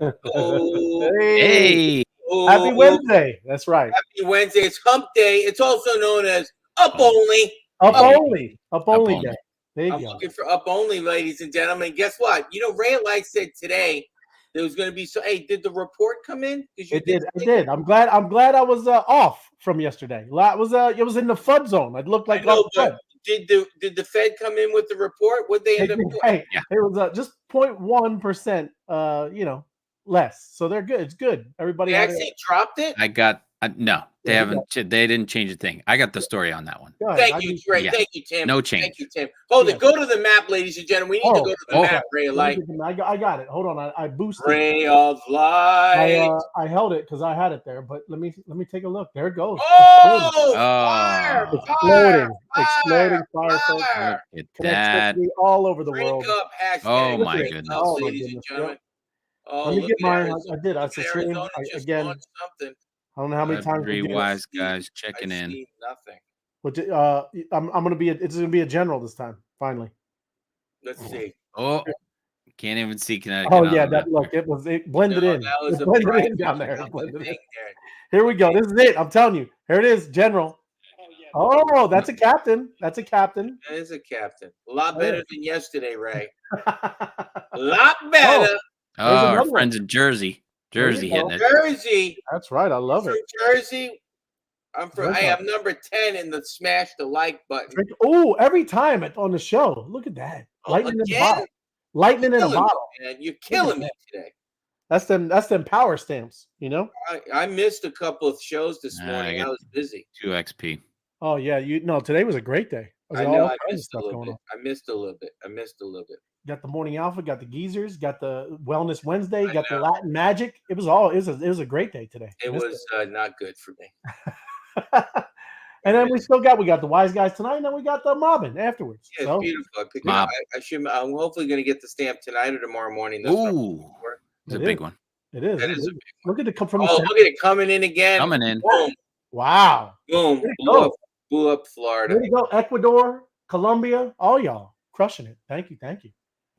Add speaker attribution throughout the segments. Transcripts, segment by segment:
Speaker 1: Oh,
Speaker 2: Hey,
Speaker 3: Hey,
Speaker 2: happy
Speaker 1: oh,
Speaker 2: Wednesday. That's right.
Speaker 1: happy Wednesday. It's hump day. It's also known as up
Speaker 3: boom.
Speaker 1: only.
Speaker 2: Up
Speaker 1: Up.
Speaker 3: Hey,
Speaker 2: only. Up
Speaker 3: up
Speaker 2: only
Speaker 3: only.
Speaker 2: day. There you
Speaker 1: I'm
Speaker 2: go.
Speaker 1: looking for up only, ladies and gentlemen. Guess what? Ray Light said today there was going to be Hey, did the report come in? Because you
Speaker 2: It did. It
Speaker 1: say
Speaker 2: did. I'm glad I was off from yesterday. It was in the FUD zone. It looked
Speaker 1: I
Speaker 2: like off
Speaker 1: know, but
Speaker 2: FUD.
Speaker 1: did the Fed come in with the report? What they
Speaker 2: They
Speaker 1: end up
Speaker 2: did.
Speaker 1: doing?
Speaker 2: Hey,
Speaker 3: Yeah,
Speaker 2: it was just 0.1%. Less. So they're good. It's good. Everybody
Speaker 1: They
Speaker 2: had it.
Speaker 1: actually dropped it.
Speaker 3: I got no. They
Speaker 2: Yeah,
Speaker 3: haven't. They didn't change a thing. I got the story on that one.
Speaker 2: Go ahead.
Speaker 1: Thank you, Ray.
Speaker 3: Yeah,
Speaker 1: Thank you, Tim.
Speaker 3: no
Speaker 1: Thank
Speaker 3: change.
Speaker 1: you, Tim. Hold
Speaker 2: Yes.
Speaker 1: it. Go to the map, ladies and gentlemen. We need to go to the
Speaker 3: Oh.
Speaker 1: map, Ray of
Speaker 2: Let me
Speaker 1: Light.
Speaker 2: get them. I got it. Hold on. I boosted.
Speaker 1: Ray of Light.
Speaker 2: I held it because I had it there. But let me take a look. There it goes.
Speaker 1: Oh, fire,
Speaker 2: Exploding.
Speaker 1: fire,
Speaker 2: Fire, folks.
Speaker 1: fire.
Speaker 3: Look at that.
Speaker 2: Connectivity all over the
Speaker 1: Drink
Speaker 2: world.
Speaker 1: up, hashtag
Speaker 3: Oh my
Speaker 1: drink
Speaker 3: goodness.
Speaker 1: up,
Speaker 2: Oh my
Speaker 1: ladies and
Speaker 2: goodness.
Speaker 1: gentlemen.
Speaker 2: Yep.
Speaker 1: Oh,
Speaker 2: Let me
Speaker 1: look
Speaker 2: get
Speaker 1: at
Speaker 2: mine.
Speaker 1: Arizona.
Speaker 2: I did. I
Speaker 1: Look at
Speaker 2: stream.
Speaker 1: Arizona just
Speaker 2: Again,
Speaker 1: launched something.
Speaker 2: I don't know how many times we
Speaker 3: Every
Speaker 2: did it.
Speaker 3: wise guy's checking
Speaker 1: I
Speaker 3: in.
Speaker 1: see nothing.
Speaker 2: But I'm gonna be. It's gonna be a general this time. Finally.
Speaker 1: Let's see.
Speaker 3: Oh, can't even see Connecticut.
Speaker 2: Oh
Speaker 3: on
Speaker 2: yeah,
Speaker 3: the map
Speaker 2: that look.
Speaker 3: here.
Speaker 2: It blended
Speaker 1: No,
Speaker 2: in.
Speaker 1: that was
Speaker 2: It
Speaker 1: a
Speaker 2: blended
Speaker 1: private
Speaker 2: in down there. It
Speaker 1: thing
Speaker 2: blended in.
Speaker 1: there.
Speaker 2: Here we go. This is it. I'm telling you. Here it is. General. Oh, that's a captain. That's a captain.
Speaker 1: That is a captain. A lot better than yesterday, Ray. A
Speaker 2: Oh,
Speaker 1: lot better.
Speaker 3: Oh, our
Speaker 2: another one.
Speaker 3: friends in Jersey.
Speaker 2: There you
Speaker 3: Jersey
Speaker 2: go.
Speaker 3: hitting it.
Speaker 1: Jersey.
Speaker 2: That's right. I love
Speaker 1: From
Speaker 2: it.
Speaker 1: Jersey. I'm
Speaker 2: Drink
Speaker 1: number 10 in the smash the like button.
Speaker 2: Oh, every time on the show. Look at that. Lightning in a
Speaker 1: Again?
Speaker 2: bottle. Lightning in a
Speaker 1: Killing me,
Speaker 2: bottle.
Speaker 1: man. You're killing me today.
Speaker 2: That's them power stamps, you know?
Speaker 1: I missed a couple of shows this
Speaker 3: I
Speaker 1: morning.
Speaker 3: get
Speaker 1: I was busy.
Speaker 3: 2 XP.
Speaker 2: Oh yeah, today was a great day.
Speaker 1: I know I missed a little bit. I missed a little bit.
Speaker 2: Got the morning alpha, got the geezers, got the wellness Wednesday, got the Latin magic. It was a great day today.
Speaker 1: It was not good for me.
Speaker 2: And then we got the wise guys tonight, and then we got the mobbing afterwards.
Speaker 1: Yeah,
Speaker 2: So,
Speaker 1: it's beautiful. I'm hopefully going to get the stamp tonight or tomorrow morning. That's
Speaker 3: Ooh, it's a big one.
Speaker 2: It is.
Speaker 1: That is a big one.
Speaker 2: Look at the from the
Speaker 1: look at it coming in again.
Speaker 3: Coming in.
Speaker 1: Boom.
Speaker 2: Wow.
Speaker 1: Boom. Blew up Florida.
Speaker 2: There you go. Ecuador, Colombia, all y'all crushing it. Thank you.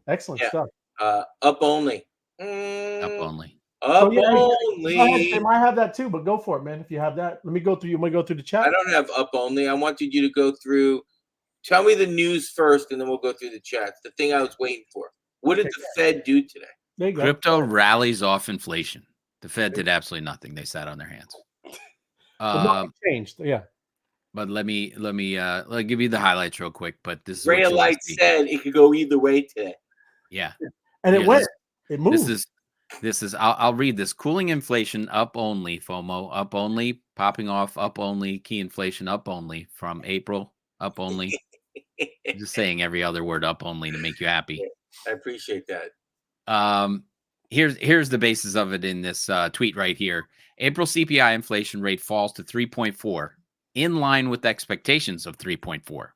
Speaker 2: Excellent stuff.
Speaker 1: Up only.
Speaker 3: Up only.
Speaker 1: Up only.
Speaker 2: Go ahead, Tim. I have that too, but go for it, man. If you have that, let me go through. You want to go through the chat?
Speaker 1: I don't have up only. I wanted you to go through. Tell me the news first, and then we'll go through the chats. The thing I was waiting for. What did the Fed do today?
Speaker 2: There you go.
Speaker 3: Crypto rallies off inflation. The Fed did absolutely nothing. They sat on their hands.
Speaker 2: Changed. Yeah.
Speaker 3: But let me give you the highlights real quick. But this is
Speaker 1: Ray Light said it could go either way today.
Speaker 3: Yeah.
Speaker 2: And it went. It moved.
Speaker 3: This is I'll read this. Cooling inflation up only, FOMO up only, popping off up only, key inflation up only from April up only. I'm just saying every other word up only to make you happy.
Speaker 1: I appreciate that.
Speaker 3: Here's the basis of it in this tweet right here. April CPI inflation rate falls to 3.4, in line with expectations of 3.4.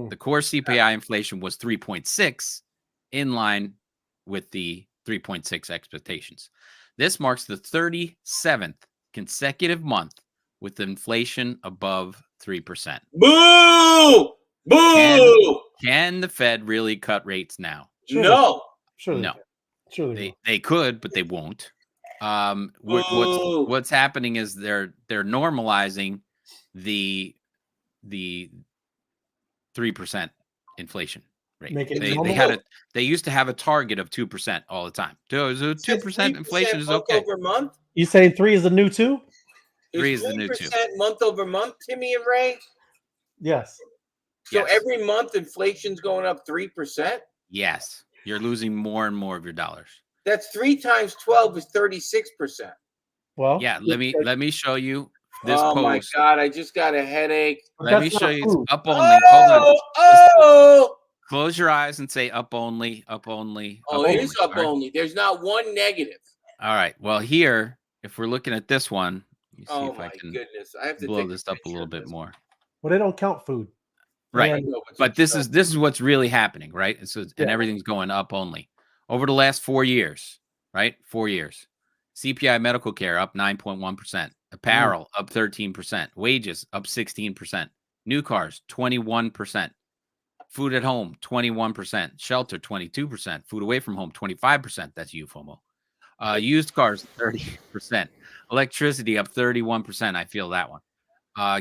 Speaker 3: The core CPI inflation was 3.6, in line with the 3.6 expectations. This marks the 37th consecutive month with inflation above 3%.
Speaker 1: Boo! Boo!
Speaker 3: Can the Fed really cut rates now?
Speaker 1: No.
Speaker 2: No. Sure
Speaker 3: they could, but they won't. What's happening is they're normalizing the 3% inflation rate. They used to have a target of 2% all the time. So 2% inflation is okay.
Speaker 1: Over month?
Speaker 2: You saying 3 is the new 2?
Speaker 3: 3 is the new 2.
Speaker 1: Month over month, Timmy and Ray?
Speaker 2: Yes.
Speaker 1: So every month inflation's going up 3%?
Speaker 3: Yes. You're losing more and more of your dollars.
Speaker 1: That's 3 times 12 is 36%.
Speaker 2: Well,
Speaker 3: yeah, let me show you this post.
Speaker 1: Oh my God, I just got a headache.
Speaker 3: Let me show you. It's up only. Hold on. Close your eyes and say up only, up only.
Speaker 1: Oh, it is up only. There's not one negative.
Speaker 3: All right. Well, here, if we're looking at this one, let me see
Speaker 1: if I can I have to
Speaker 3: blow this up a little bit more.
Speaker 2: Well, they don't count food.
Speaker 3: Right. But this is what's really happening, right? And everything's going up only. Over the last 4 years, right? 4 years. CPI medical care up 9.1%. Apparel up 13%. Wages up 16%. New cars 21%. Food at home 21%. Shelter 22%. Food away from home 25%. That's you, FOMO. Used cars 30%. Electricity up 31%. I feel that one.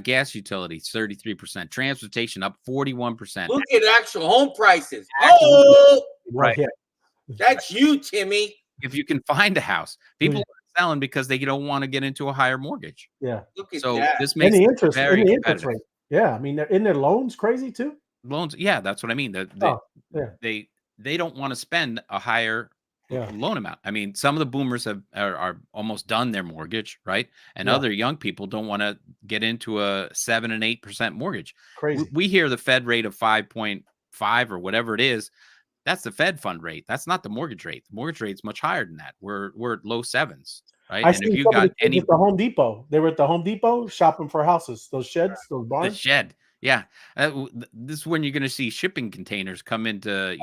Speaker 3: Gas utilities 33%. Transportation up 41%.
Speaker 1: Look at actual home prices. Oh,
Speaker 3: Right.
Speaker 2: Yeah.
Speaker 1: That's you, Timmy.
Speaker 3: If you can find a house, people are selling because they don't want to get into a higher mortgage.
Speaker 2: Yeah.
Speaker 1: Look at
Speaker 3: So
Speaker 1: that.
Speaker 3: this
Speaker 2: And
Speaker 3: makes
Speaker 2: the
Speaker 3: it
Speaker 2: interest,
Speaker 3: very
Speaker 2: and the interest
Speaker 3: competitive.
Speaker 2: rate. Yeah, I mean, in their loans crazy too.
Speaker 3: Loans, yeah, that's what I mean. They don't want to spend a higher loan amount. I mean, some of the boomers are almost done their mortgage, right? And other young people don't want to get into a 7 and 8% mortgage.
Speaker 2: Crazy.
Speaker 3: We hear the Fed rate of 5.5 or whatever it is. That's the Fed fund rate. That's not the mortgage rate. The mortgage rate's much higher than that. We're at low sevens, right?
Speaker 2: I
Speaker 3: And
Speaker 2: see
Speaker 3: if you
Speaker 2: some of
Speaker 3: got
Speaker 2: the kids at the Home Depot. They were at the Home Depot shopping for houses. Those sheds, those
Speaker 3: the
Speaker 2: barns.
Speaker 3: shed, yeah, this is when you're going to see shipping containers come into,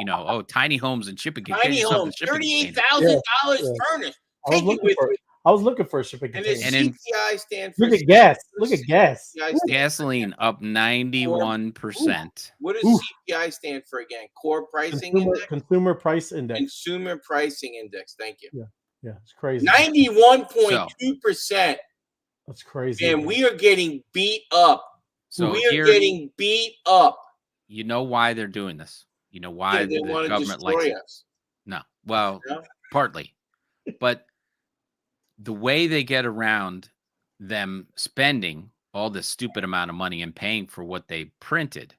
Speaker 3: tiny homes and shipping
Speaker 1: Tiny
Speaker 3: containers.
Speaker 1: homes, $38,000 furnished. Take it with you.
Speaker 2: I was looking for a shipping
Speaker 1: And
Speaker 2: container.
Speaker 1: then CPI stand for.
Speaker 2: Look at gas. Look at gas.
Speaker 3: Gasoline up 91%.
Speaker 1: What does CPI stand for again? Core pricing index?
Speaker 2: Consumer price index.
Speaker 1: Consumer pricing index. Thank you.
Speaker 2: Yeah, it's crazy.
Speaker 1: 91.2%.
Speaker 2: That's crazy.
Speaker 1: And we are getting beat up.
Speaker 3: So
Speaker 1: we are getting beat up.
Speaker 3: You know why they're doing this? You know why
Speaker 1: they
Speaker 3: the
Speaker 1: want to
Speaker 3: government
Speaker 1: destroy
Speaker 3: likes
Speaker 1: us.
Speaker 3: it? No. Well,
Speaker 1: No?
Speaker 3: partly. But the way they get around them spending all this stupid amount of money and paying for what they printed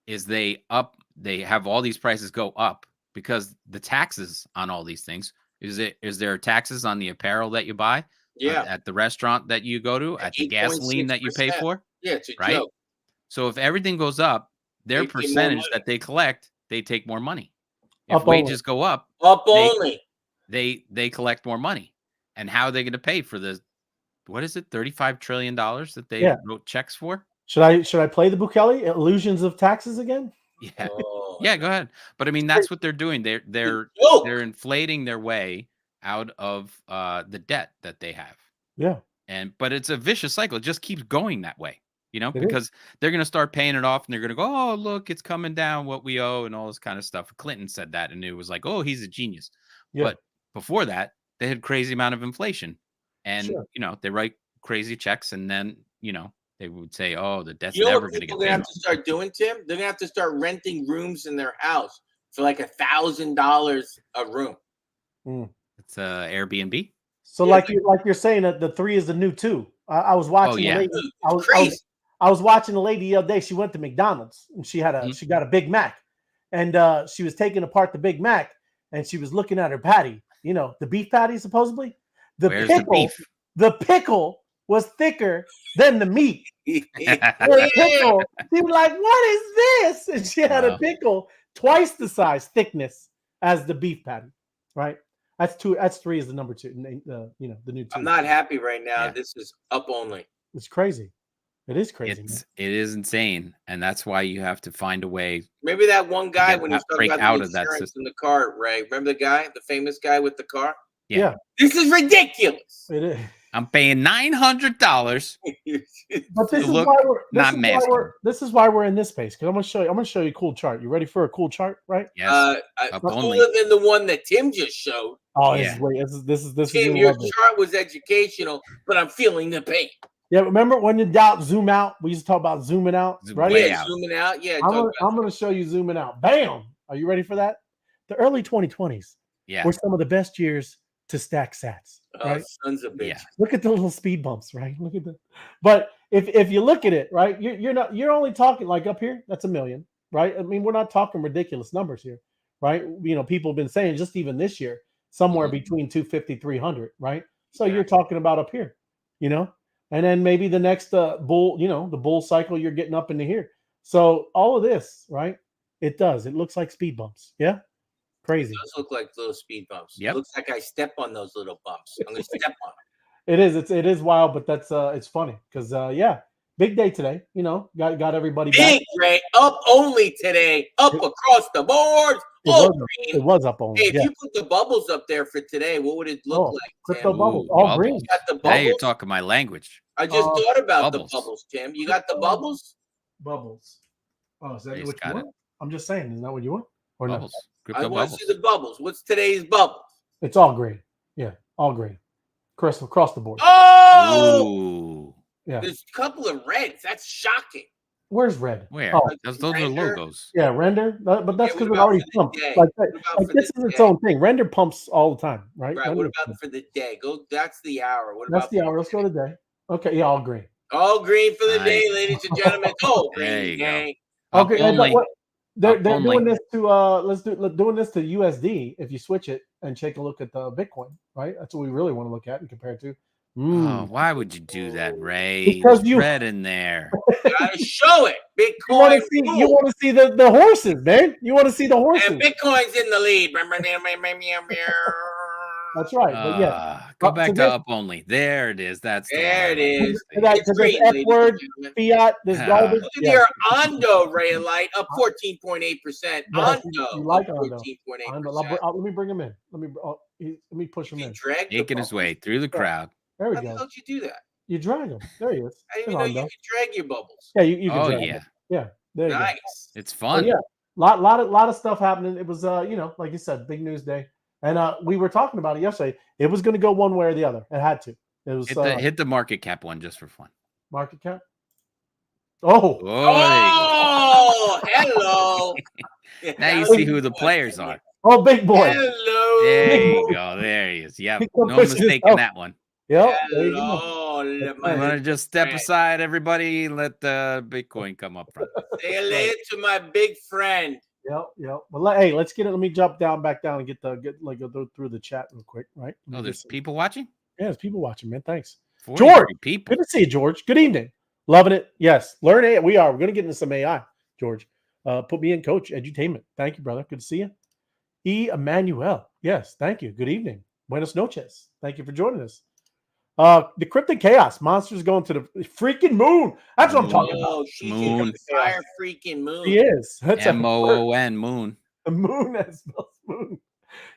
Speaker 3: is they have all these prices go up because the taxes on all these things. Is there taxes on the apparel that you buy?
Speaker 1: Yeah.
Speaker 3: At the restaurant that you go to, at the gasoline that you pay for?
Speaker 1: Yeah, it's a
Speaker 3: right?
Speaker 1: joke.
Speaker 3: So if everything goes up, their
Speaker 1: They take more
Speaker 3: percentage
Speaker 1: money.
Speaker 3: that they collect, they take more money. If
Speaker 2: Up
Speaker 3: wages go up,
Speaker 1: only.
Speaker 3: They collect more money. And how are they going to pay for the what is it, $35 trillion that they wrote checks for?
Speaker 2: Should I play the Bukele illusions of taxes again?
Speaker 3: Yeah.
Speaker 1: Oh,
Speaker 3: Yeah, go ahead. But I mean, that's what they're doing. They're inflating their way out of the debt that they have.
Speaker 2: Yeah.
Speaker 3: But it's a vicious cycle. It just keeps going that way,
Speaker 2: It
Speaker 3: because they're going to start paying it off and they're going to go, oh, look, it's coming down what we owe and all this kind of stuff. Clinton said that and it was like, oh, he's a genius.
Speaker 2: Yeah.
Speaker 3: But before that, they had crazy amount of inflation and, they write crazy checks and then, they would say, oh, the debt's never going to get paid.
Speaker 1: They're going to have to start doing, Tim? They're going to have to start renting rooms in their house for like $1,000 a room.
Speaker 3: It's Airbnb.
Speaker 2: So like you're saying that the 3 is the new 2. I was watching a lady. I was watching a lady the other day. She went to McDonald's and she had she got a Big Mac, and she was taking apart the Big Mac and she was looking at her patty. The beef patty supposedly.
Speaker 3: Where's the beef?
Speaker 2: The pickle was thicker than the meat. The pickle. She was like, "What is this?" And she had a pickle twice the size thickness as the beef patty. Right. That's 2. That's 3 is the number 2. The new 2.
Speaker 1: I'm not happy right now. Yeah. This is up only.
Speaker 2: It's crazy. It is crazy.
Speaker 3: It is insane, and that's why you have to find a way.
Speaker 1: Maybe that one guy when he's talking about the
Speaker 3: insurance
Speaker 1: insurance in the car, Ray. Remember the guy, the famous guy with the car?
Speaker 2: Yeah.
Speaker 1: This is ridiculous.
Speaker 2: It is.
Speaker 3: I'm paying $900.
Speaker 2: But this is why we're in this space, because I'm gonna show you a cool chart. You ready for a cool chart, right?
Speaker 3: Yes.
Speaker 1: Cooler than the one that Tim just showed.
Speaker 2: Oh, this is
Speaker 1: Tim, your chart was educational, but I'm feeling the pain.
Speaker 2: Yeah, remember when in doubt, zoom out. We used to talk about zooming out, right?
Speaker 1: Yeah, zooming out. Yeah,
Speaker 2: I'm going to show you zooming out. Bam! Are you ready for that? The early 2020s were some of the best years to stack sats. Right?
Speaker 1: Sons of bitch.
Speaker 3: Yeah.
Speaker 2: Look at the little speed bumps, right? Look at that. But if you look at it, right, you're only talking like up here. That's 1 million, right? I mean, we're not talking ridiculous numbers here, right? People have been saying just even this year somewhere between 250, 300, right? So you're talking about up here, And then maybe the next bull, the bull cycle, you're getting up into here. So all of this, right? It looks like speed bumps. Yeah. Crazy.
Speaker 1: It does look like little speed bumps.
Speaker 3: Yep.
Speaker 1: It looks like I step on those little bumps. I'm going to step on them.
Speaker 2: It is. It is wild, but that's it's funny because big day today. Got everybody back.
Speaker 1: Big Ray, up only today, up across the board.
Speaker 2: It was up only.
Speaker 1: Hey, if you put the bubbles up there for today, what would it look like?
Speaker 2: Crypto
Speaker 1: Tim?
Speaker 2: bubbles, all green.
Speaker 1: You got the bubbles?
Speaker 3: Hey, you're talking my language.
Speaker 1: I just thought about
Speaker 3: bubbles.
Speaker 1: the bubbles, Tim. You got the bubbles?
Speaker 2: Bubbles. Oh, is that
Speaker 3: He's
Speaker 2: what you
Speaker 3: got
Speaker 2: want? I'm just saying, is that what you want? Or
Speaker 3: bubbles.
Speaker 2: No?
Speaker 3: Crypto
Speaker 1: I want
Speaker 3: bubbles.
Speaker 1: to see the bubbles. What's today's bubbles?
Speaker 2: It's all green. All green. Across the board.
Speaker 1: Oh,
Speaker 3: Ooh.
Speaker 2: Yeah.
Speaker 1: there's a couple of reds. That's shocking.
Speaker 2: Where's red?
Speaker 3: Where?
Speaker 2: Oh,
Speaker 3: Those are
Speaker 1: Render?
Speaker 3: logos.
Speaker 2: yeah, render. But that's
Speaker 1: Okay,
Speaker 2: because
Speaker 1: what
Speaker 2: it
Speaker 1: about
Speaker 2: already
Speaker 1: for the
Speaker 2: pumped.
Speaker 1: day?
Speaker 2: Like
Speaker 1: What about
Speaker 2: like
Speaker 1: for
Speaker 2: this
Speaker 1: the
Speaker 2: is its
Speaker 1: day?
Speaker 2: own thing. Render pumps all the time, right?
Speaker 1: Right. What
Speaker 2: Render
Speaker 1: about for the day? That's the hour. What
Speaker 2: That's
Speaker 1: about
Speaker 2: the hour. Let's go to the day. Okay, yeah, all green.
Speaker 1: all green for the
Speaker 3: Nice.
Speaker 1: day, ladies and gentlemen? All
Speaker 3: There
Speaker 1: green
Speaker 3: you go.
Speaker 1: gang.
Speaker 3: Up
Speaker 2: Okay, and
Speaker 3: only.
Speaker 2: what they're
Speaker 3: Up
Speaker 2: doing
Speaker 3: only.
Speaker 2: this to doing this to USD. If you switch it and take a look at the Bitcoin, right? That's what we really want to look at and compare it to.
Speaker 3: Oh, why would you do that, Ray?
Speaker 2: Because
Speaker 3: There's red in there.
Speaker 1: Gotta show it.
Speaker 2: You want
Speaker 1: Bitcoin.
Speaker 2: to see the horses, man. You want to see the horses.
Speaker 1: And Bitcoin's in the lead.
Speaker 2: That's right. But yeah,
Speaker 3: Go
Speaker 2: up
Speaker 3: back
Speaker 2: to
Speaker 3: to
Speaker 2: this-
Speaker 3: up only. There it is. That's the
Speaker 1: There
Speaker 3: one
Speaker 1: it
Speaker 3: I like.
Speaker 1: is.
Speaker 2: That-
Speaker 1: It's
Speaker 2: this
Speaker 1: green,
Speaker 2: F
Speaker 1: ladies
Speaker 2: word,
Speaker 1: and gentlemen.
Speaker 2: fiat, this garbage.
Speaker 1: Look at
Speaker 2: Yeah.
Speaker 1: your Ondo ray of light up 14.8%.
Speaker 2: Yes,
Speaker 1: Ondo
Speaker 2: you like
Speaker 1: up
Speaker 2: Ondo.
Speaker 1: 14.8%.
Speaker 2: Let me bring him in. Let me push him
Speaker 1: You
Speaker 2: in.
Speaker 1: drag the
Speaker 3: Making his
Speaker 1: bubbles?
Speaker 3: way through the crowd.
Speaker 2: There we
Speaker 1: How the
Speaker 2: go.
Speaker 1: hell did you do that?
Speaker 2: You drag him. There he is.
Speaker 1: I didn't even
Speaker 2: There's
Speaker 1: know you
Speaker 2: Ondo.
Speaker 1: could drag your bubbles.
Speaker 2: Yeah, you can
Speaker 3: Oh,
Speaker 2: drag
Speaker 3: yeah.
Speaker 2: him. Yeah, there you go.
Speaker 1: Nice.
Speaker 3: It's
Speaker 2: So,
Speaker 3: fun.
Speaker 2: yeah, lot of stuff happening. It was like you said, big news day, and we were talking about it yesterday. It was going to go one way or the other. It had to. It was
Speaker 3: Hit the market cap one just for fun.
Speaker 2: market cap. Oh,
Speaker 1: Oh, hello.
Speaker 3: Now you see who the players are.
Speaker 2: oh, big boy.
Speaker 1: Hello.
Speaker 3: There you go. There he is. Yep.
Speaker 2: He come
Speaker 3: No
Speaker 2: pushing
Speaker 3: mistaking
Speaker 2: himself.
Speaker 3: that one.
Speaker 2: Yep. There you go.
Speaker 1: Hello.
Speaker 3: I'm
Speaker 1: My
Speaker 3: gonna just step
Speaker 1: friend.
Speaker 3: aside, everybody. Let the Bitcoin come up front.
Speaker 1: Say hello to my big friend.
Speaker 2: Yep. Well, hey, let's get it. Let me jump back down, and go through the chat real quick, right? Let me
Speaker 3: Oh,
Speaker 2: get
Speaker 3: there's
Speaker 2: some-
Speaker 3: people watching.
Speaker 2: Yeah, there's people watching, man. Thanks.
Speaker 3: 43
Speaker 2: George,
Speaker 3: people.
Speaker 2: Good to see you, George. Good evening. Loving it. Yes. Learn AI. We are. We're going to get into some AI, George. Put me in, Coach Edutainment. Thank you, brother. Good to see you. E. Emmanuel. Yes. Thank you. Good evening. Buenos noches. Thank you for joining us. The Cryptic Chaos. Monsters going to the freaking moon. That's what I'm talking about.
Speaker 1: Oh, she's
Speaker 3: Moon.
Speaker 1: in the fire freaking moon.
Speaker 2: He is. That's
Speaker 3: MOON moon.
Speaker 2: the moon that spells moon.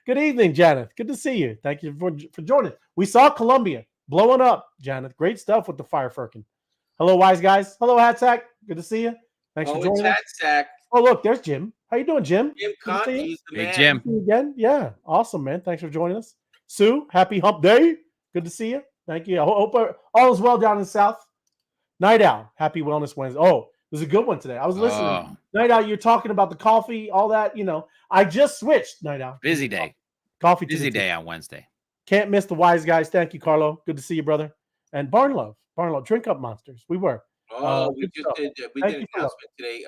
Speaker 2: Good evening, Janet. Good to see you. Thank you for joining. We saw Colombia blowing up, Janet. Great stuff with the fire firkin. Hello, wise guys. Hello, Hatsack. Good to see you. Thanks for
Speaker 1: Oh, it's
Speaker 2: joining us.
Speaker 1: that sack.
Speaker 2: Oh, look, there's Jim. How you doing, Jim?
Speaker 1: Jim
Speaker 2: Good to see you.
Speaker 1: Conti's the
Speaker 3: Hey,
Speaker 1: man.
Speaker 3: Jim.
Speaker 2: See you again. Yeah, awesome, man. Thanks for joining us. Sue, happy hump day. Good to see you. Thank you. I hope all is well down in the South. Night Owl, happy Wellness Wednesday. Oh, it was a good one today. I was listening.
Speaker 3: Oh,
Speaker 2: Night Owl, you're talking about the coffee, all that. I just switched, Night Owl.
Speaker 3: busy day.
Speaker 2: Coffee.
Speaker 3: Busy day on Wednesday.
Speaker 2: Can't miss the wise guys. Thank you, Carlo. Good to see you, brother. And Barn Love, Drink Up Monsters. We were.
Speaker 1: Oh, we
Speaker 2: good
Speaker 1: just
Speaker 2: stuff.
Speaker 1: did. We
Speaker 2: Thank
Speaker 1: did
Speaker 2: you
Speaker 1: an
Speaker 2: for
Speaker 1: announcement today.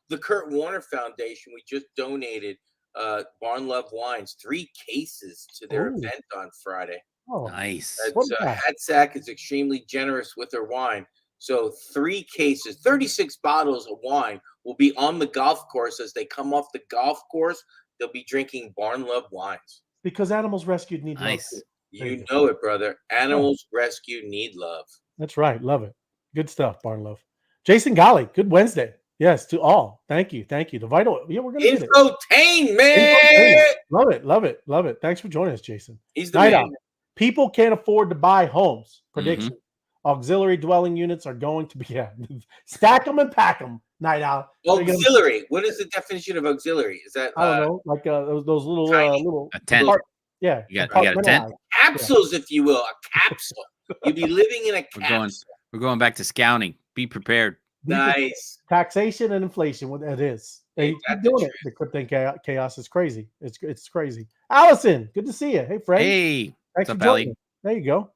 Speaker 1: The Kurt Warner Foundation. We just donated Barn Love Wines 3 cases to their
Speaker 2: Ooh.
Speaker 1: event on Friday.
Speaker 2: Oh,
Speaker 3: Nice.
Speaker 2: What
Speaker 1: That's,
Speaker 2: is that?
Speaker 1: Hatsack is extremely generous with their wine. So 3 cases, 36 bottles of wine will be on the golf course as they come off the golf course. They'll be drinking Barn Love wines.
Speaker 2: because animals rescued need
Speaker 3: Nice.
Speaker 2: love. Too. There you
Speaker 1: You know it, brother. Animals rescue need love.
Speaker 2: That's right. Love it. Good stuff, Barn Love. Jason Golly, good Wednesday. Yes, to all. Thank you. The vital. Yeah, we're gonna get it.
Speaker 1: Infotainment.
Speaker 2: Love it. Thanks for joining us, Jason.
Speaker 1: He's the
Speaker 2: Night
Speaker 1: man.
Speaker 2: Owl. People can't afford to buy homes.
Speaker 3: Mm-hmm.
Speaker 2: Prediction. Auxiliary dwelling units are going to be stack them and pack them. Night Owl.
Speaker 1: Auxiliary. What is the definition of auxiliary? Is that
Speaker 2: I don't know, like those little
Speaker 1: tiny.
Speaker 2: little
Speaker 3: A tent.
Speaker 2: yeah.
Speaker 3: You got a tent?
Speaker 1: capsules, if you will? A capsule. You'll be living in a capsule.
Speaker 3: We're going back to scouting. Be prepared.
Speaker 1: Nice.
Speaker 2: Taxation and inflation. What it is. They
Speaker 1: Ain't that
Speaker 2: keep
Speaker 1: the
Speaker 2: doing it. The cryptic chaos is crazy. It's crazy. Allison, good to see you. Hey, Fred.
Speaker 3: Hey,
Speaker 2: Thanks
Speaker 3: what's
Speaker 2: for
Speaker 3: up,
Speaker 2: joining.
Speaker 3: Ellie?
Speaker 2: There you go.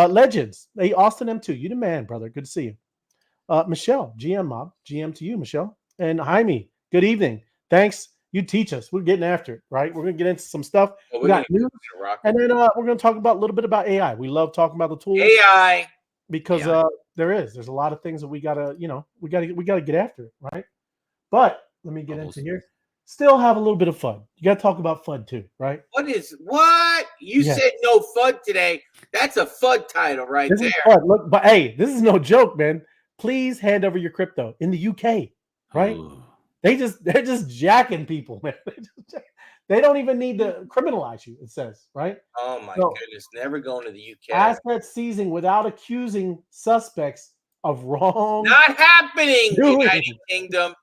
Speaker 2: Legends. Hey, Austin M2. You the man, brother. Good to see you. Michelle, GM Mob. GM to you, Michelle. And Jaime, good evening. Thanks. You teach us. We're getting after it, right? We're going to get into some stuff.
Speaker 1: Well,
Speaker 2: We got news.
Speaker 1: rock
Speaker 2: And then we're going to talk about a little bit about AI. We love talking about the tools
Speaker 1: AI.
Speaker 2: because
Speaker 3: AI.
Speaker 2: there's a lot of things that we gotta get after it, right? But let me get
Speaker 3: Bubbles.
Speaker 2: into here. Still have a little bit of fun. You got to talk about fun too, right?
Speaker 1: What? You
Speaker 2: Yeah.
Speaker 1: said no FUD today. That's a FUD title right
Speaker 2: This
Speaker 1: there.
Speaker 2: is fun. Look, but hey, this is no joke, man. Please hand over your crypto in the UK, right?
Speaker 3: Ooh.
Speaker 2: They're just jacking people, man. They don't even need to criminalize you. It says, right?
Speaker 1: Oh my
Speaker 2: So-
Speaker 1: goodness. Never going to the UK.
Speaker 2: Asset seizing without accusing suspects of wrong.
Speaker 1: Not happening,
Speaker 2: Doing.
Speaker 1: United Kingdom.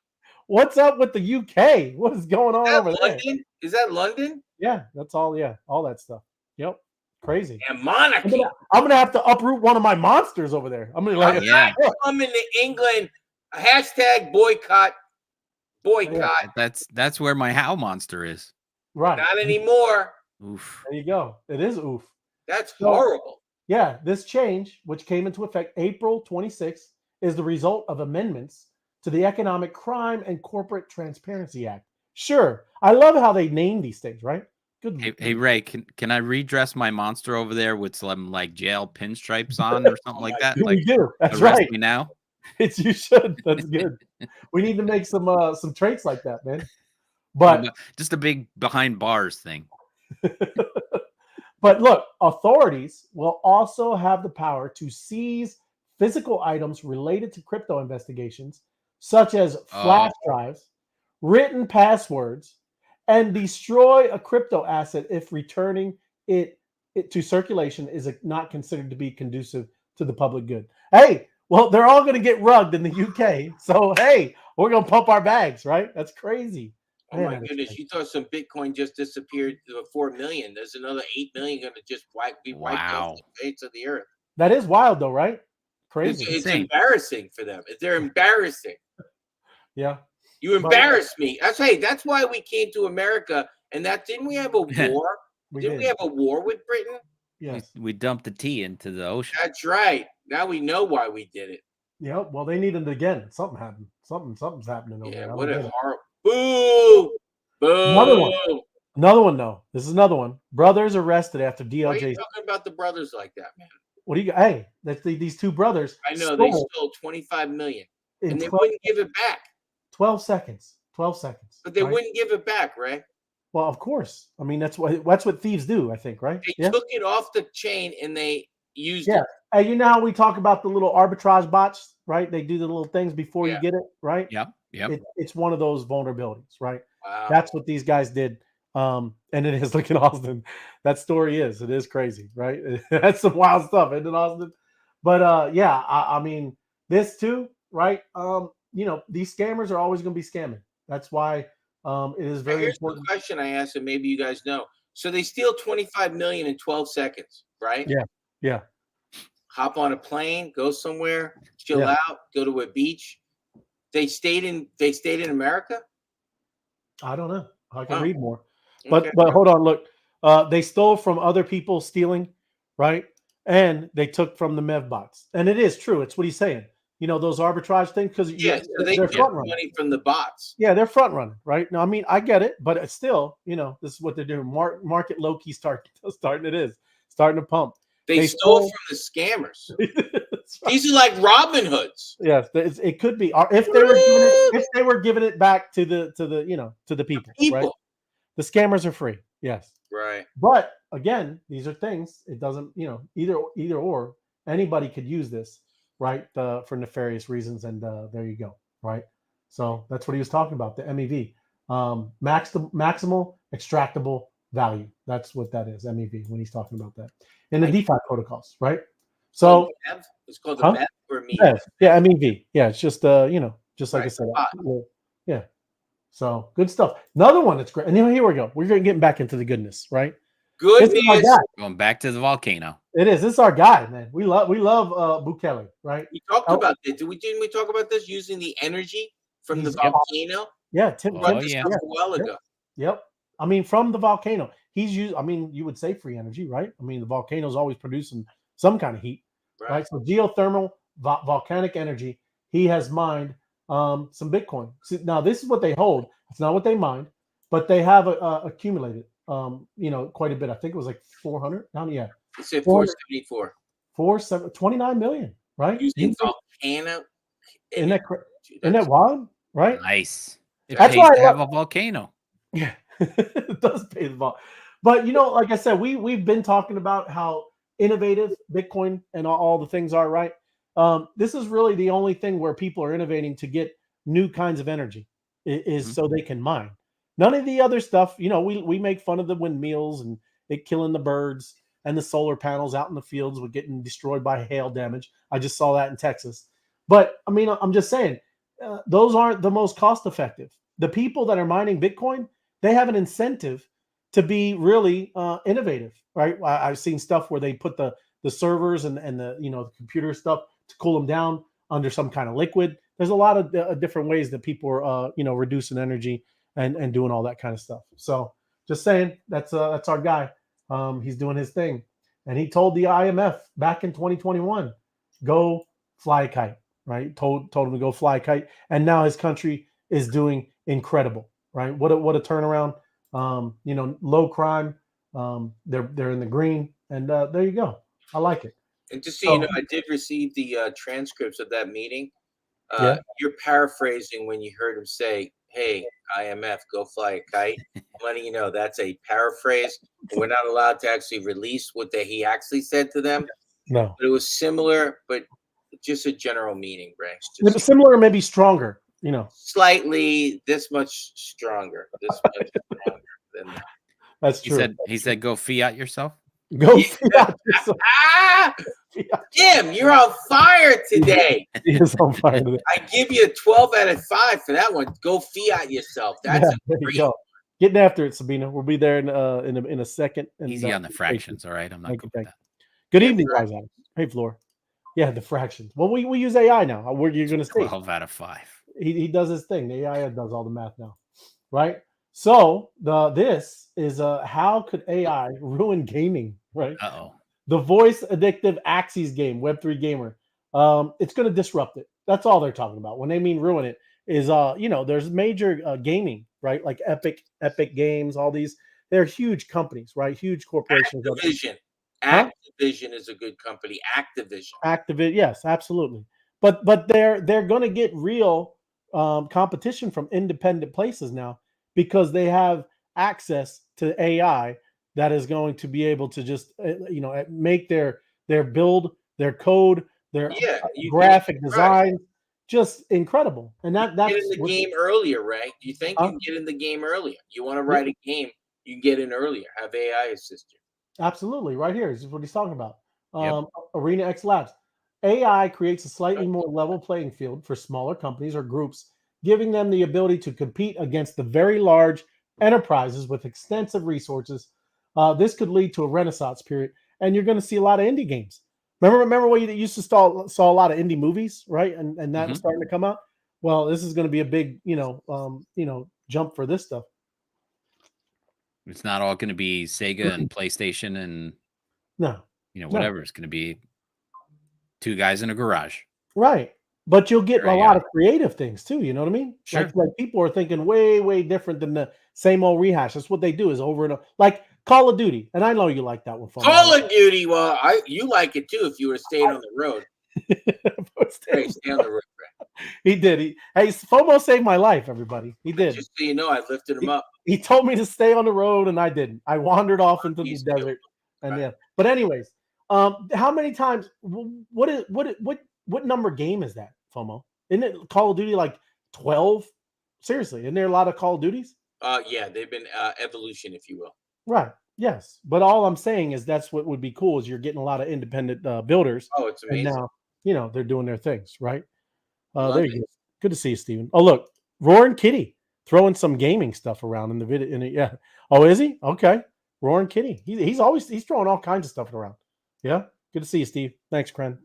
Speaker 2: What's up with the UK? What is going on
Speaker 1: Is that
Speaker 2: over there?
Speaker 1: London? Is that London?
Speaker 2: Yeah, that's all. Yeah, all that stuff. Yep. Crazy.
Speaker 1: And monarchy.
Speaker 2: I'm gonna have to uproot one of my monsters over there. I'm gonna like,
Speaker 1: I'm not coming to England. Hashtag boycott. Boycott.
Speaker 3: That's where my How monster is.
Speaker 2: right.
Speaker 1: Not anymore.
Speaker 3: Oof.
Speaker 2: There you go. It is oof.
Speaker 1: That's
Speaker 2: So,
Speaker 1: horrible.
Speaker 2: Yeah, this change, which came into effect April 26th, is the result of amendments to the Economic Crime and Corporate Transparency Act. Sure, I love how they name these things, right? Good.
Speaker 3: Hey Ray, can I redress my monster over there with some like jail pinstripes on or something like that? Like
Speaker 2: We do. That's
Speaker 3: arrest
Speaker 2: right.
Speaker 3: me now.
Speaker 2: You should. That's good. We need to make some traits like that, man. But
Speaker 3: Just a big behind bars thing.
Speaker 2: but look, authorities will also have the power to seize physical items related to crypto investigations, such as flash drives, written passwords, and destroy a crypto asset if returning it to circulation is not considered to be conducive to the public good. Hey, well, they're all going to get rugged in the UK. So, hey, we're going to pump our bags, right? That's crazy.
Speaker 1: Oh my goodness! You thought some Bitcoin just disappeared to 4 million. There's another 8 million going to just be wiped off the face of the earth.
Speaker 2: That is wild, though, right? Crazy.
Speaker 1: It's embarrassing for them. They're embarrassing.
Speaker 2: Yeah.
Speaker 1: You embarrassed me. That's why we came to America. And didn't we have a war? Didn't we have a war with Britain?
Speaker 2: Yes.
Speaker 3: We dumped the tea into the ocean.
Speaker 1: That's right. Now we know why we did it.
Speaker 2: Yeah. Well, they needed it again. Something happened. Something's happening over there.
Speaker 1: What a horrible. Boo! Boo!
Speaker 2: Another one, though. This is another one. Brothers arrested after DOJ.
Speaker 1: Why are you talking about the brothers like that, man?
Speaker 2: What do you? Hey, these two brothers.
Speaker 1: I know they stole 25 million, and they wouldn't give it back.
Speaker 2: 12 seconds. 12 seconds.
Speaker 1: But they wouldn't give it back, right?
Speaker 2: Well, of course. I mean, that's what thieves do, I think, right?
Speaker 1: They took it off the chain and they used it.
Speaker 2: And you know how we talk about the little arbitrage bots, right? They do the little things before you get it, right?
Speaker 3: Yep.
Speaker 2: It's one of those vulnerabilities, right?
Speaker 1: Wow.
Speaker 2: That's what these guys did. And it is, look at Austin. That story it is crazy, right? That's some wild stuff, isn't it, Austin? But I mean, this too, right? These scammers are always going to be scamming. That's why it is very important.
Speaker 1: The question I asked, and maybe you guys know. So they steal 25 million in 12 seconds, right?
Speaker 2: Yeah.
Speaker 1: Hop on a plane, go somewhere, chill out, go to a beach. They stayed in America?
Speaker 2: I don't know. I can read more. But hold on, look. They stole from other people stealing, right? And they took from the MEV bots. And it is true. It's what he's saying. You know, those arbitrage things, because
Speaker 1: so they get money from the bots.
Speaker 2: Yeah, they're front running, right? Now, I mean, I get it, but it's still, this is what they're doing. Market low key starting to pump.
Speaker 1: They stole from the scammers. These are like Robin Hoods.
Speaker 2: Yes, it could be if they were giving it back to the people. Right? The scammers are free. Yes.
Speaker 1: Right.
Speaker 2: But again, these are things. It doesn't, either or. Anybody could use this, right, for nefarious reasons, and there you go, right. So that's what he was talking about. The MEV, maximal extractable value. That's what that is. MEV when he's talking about that in the DeFi protocols, right? So
Speaker 1: it's called the MEV or MEV.
Speaker 2: Yeah, MEV. Yeah, it's just just like I said. Yeah. So good stuff. Another one that's great. And here we go. We're getting back into the goodness, right?
Speaker 1: Good news.
Speaker 3: Going back to the volcano.
Speaker 2: It is. This is our guy, man. We love Bukele, right?
Speaker 1: We talked about this. Didn't we talk about this using the energy from the volcano?
Speaker 2: Yeah,
Speaker 1: a while ago.
Speaker 2: Yep. I mean, from the volcano, he's used. I mean, you would say free energy, right? I mean, the volcano's always producing some kind of heat, right? So geothermal, volcanic energy. He has mined some Bitcoin. See, now this is what they hold. It's not what they mined, but they have accumulated, quite a bit. I think it was like 400. You
Speaker 1: said 474.
Speaker 2: 29 million, right?
Speaker 1: Using volcano.
Speaker 2: Isn't that wild, right?
Speaker 3: Nice.
Speaker 2: That's why I
Speaker 3: have a volcano.
Speaker 2: Yeah, it does pay the vol. But like I said, we've been talking about how innovative Bitcoin and all the things are, right? This is really the only thing where people are innovating to get new kinds of energy is so they can mine. None of the other stuff, we make fun of the windmills and it killing the birds and the solar panels out in the fields with getting destroyed by hail damage. I just saw that in Texas. But I mean, I'm just saying, those aren't the most cost effective. The people that are mining Bitcoin, they have an incentive to be really innovative, right? I've seen stuff where they put the servers and the the computer stuff to cool them down under some kind of liquid. There's a lot of different ways that people are reducing energy and doing all that kind of stuff. So just saying, that's our guy. He's doing his thing, and he told the IMF back in 2021, go fly a kite, right? Told him to go fly a kite, and now his country is doing incredible, right? What a turnaround. Low crime. They're in the green, and there you go. I like it.
Speaker 1: And just so you know, I did receive the transcripts of that meeting.
Speaker 2: Yeah.
Speaker 1: You're paraphrasing when you heard him say, "Hey, IMF, go fly a kite." I'm letting you know that's a paraphrase. We're not allowed to actually release what he actually said to them.
Speaker 2: No.
Speaker 1: But it was similar, but just a general meaning, Ray.
Speaker 2: Just similar, maybe stronger.
Speaker 1: Slightly this much stronger. This much stronger than that.
Speaker 2: That's true.
Speaker 3: He said, "Go fiat yourself."
Speaker 2: Go fiat yourself.
Speaker 1: Jim, you're on fire today.
Speaker 2: He is on fire today.
Speaker 1: I give you a 12 out of 5 for that one. Go fiat yourself. That's
Speaker 2: there you go. Getting after it, Sabina. We'll be there in a second. And,
Speaker 3: easy on the fractions, all right? I'm not good with that.
Speaker 2: Good evening, guys. Hey, Floor. Yeah, the fractions. Well, we use AI now. Where you're going to say
Speaker 3: 12 out of 5.
Speaker 2: He does his thing. The AI does all the math now, right? So this is how could AI ruin gaming, right?
Speaker 3: Uh-oh.
Speaker 2: The voice addictive Axis game, Web3 gamer. It's going to disrupt it. That's all they're talking about. When they mean ruin it, is there's major gaming, right? Like Epic Games, all these. They're huge companies, right? Huge corporations.
Speaker 1: Activision. Activision is a good company.
Speaker 2: Activision, yes, absolutely. But they're going to get real competition from independent places now because they have access to AI that is going to be able to just make their build, their code, their graphic design just incredible. And that's
Speaker 1: get in the game earlier, right? Do you think you can get in the game earlier? You want to write a game, you can get in earlier. Have AI assist you.
Speaker 2: Absolutely, right here is what he's talking about. Arena X Labs. AI creates a slightly more level playing field for smaller companies or groups, giving them the ability to compete against the very large enterprises with extensive resources. This could lead to a renaissance period, and you're going to see a lot of indie games. Remember when you used to saw a lot of indie movies, right? And that was starting to come out. Well, this is going to be a big, jump for this stuff.
Speaker 3: It's not all going to be Sega and PlayStation and whatever. It's going to be two guys in a garage.
Speaker 2: Right. But you'll get a lot of creative things too. You know what I mean?
Speaker 3: Sure.
Speaker 2: Like people are thinking way, way different than the same old rehash. That's what they do is over and over. Like Call of Duty. And I know you like that one.
Speaker 1: Call of Duty. Well, you like it too if you were staying on the road. Hey, stay on the road, Brad.
Speaker 2: He did. FOMO saved my life, everybody. He did.
Speaker 1: Just so you know, I lifted him up.
Speaker 2: He told me to stay on the road and I didn't. I wandered off into the desert. And But anyways, how many times what number game is that, FOMO? Isn't it Call of Duty like 12? Seriously, isn't there a lot of Call of Duties?
Speaker 1: Yeah, they've been evolution, if you will.
Speaker 2: Right. Yes. But all I'm saying is that's what would be cool is you're getting a lot of independent builders.
Speaker 1: Oh, it's amazing.
Speaker 2: And now, they're doing their things, right? There you go. Good to see you, Steven. Oh, look, Roaring Kitty throwing some gaming stuff around in the video. Yeah. Oh, is he? Okay. Roaring Kitty. He's throwing all kinds of stuff around. Yeah. Good to see you, Steve. Thanks, Kren.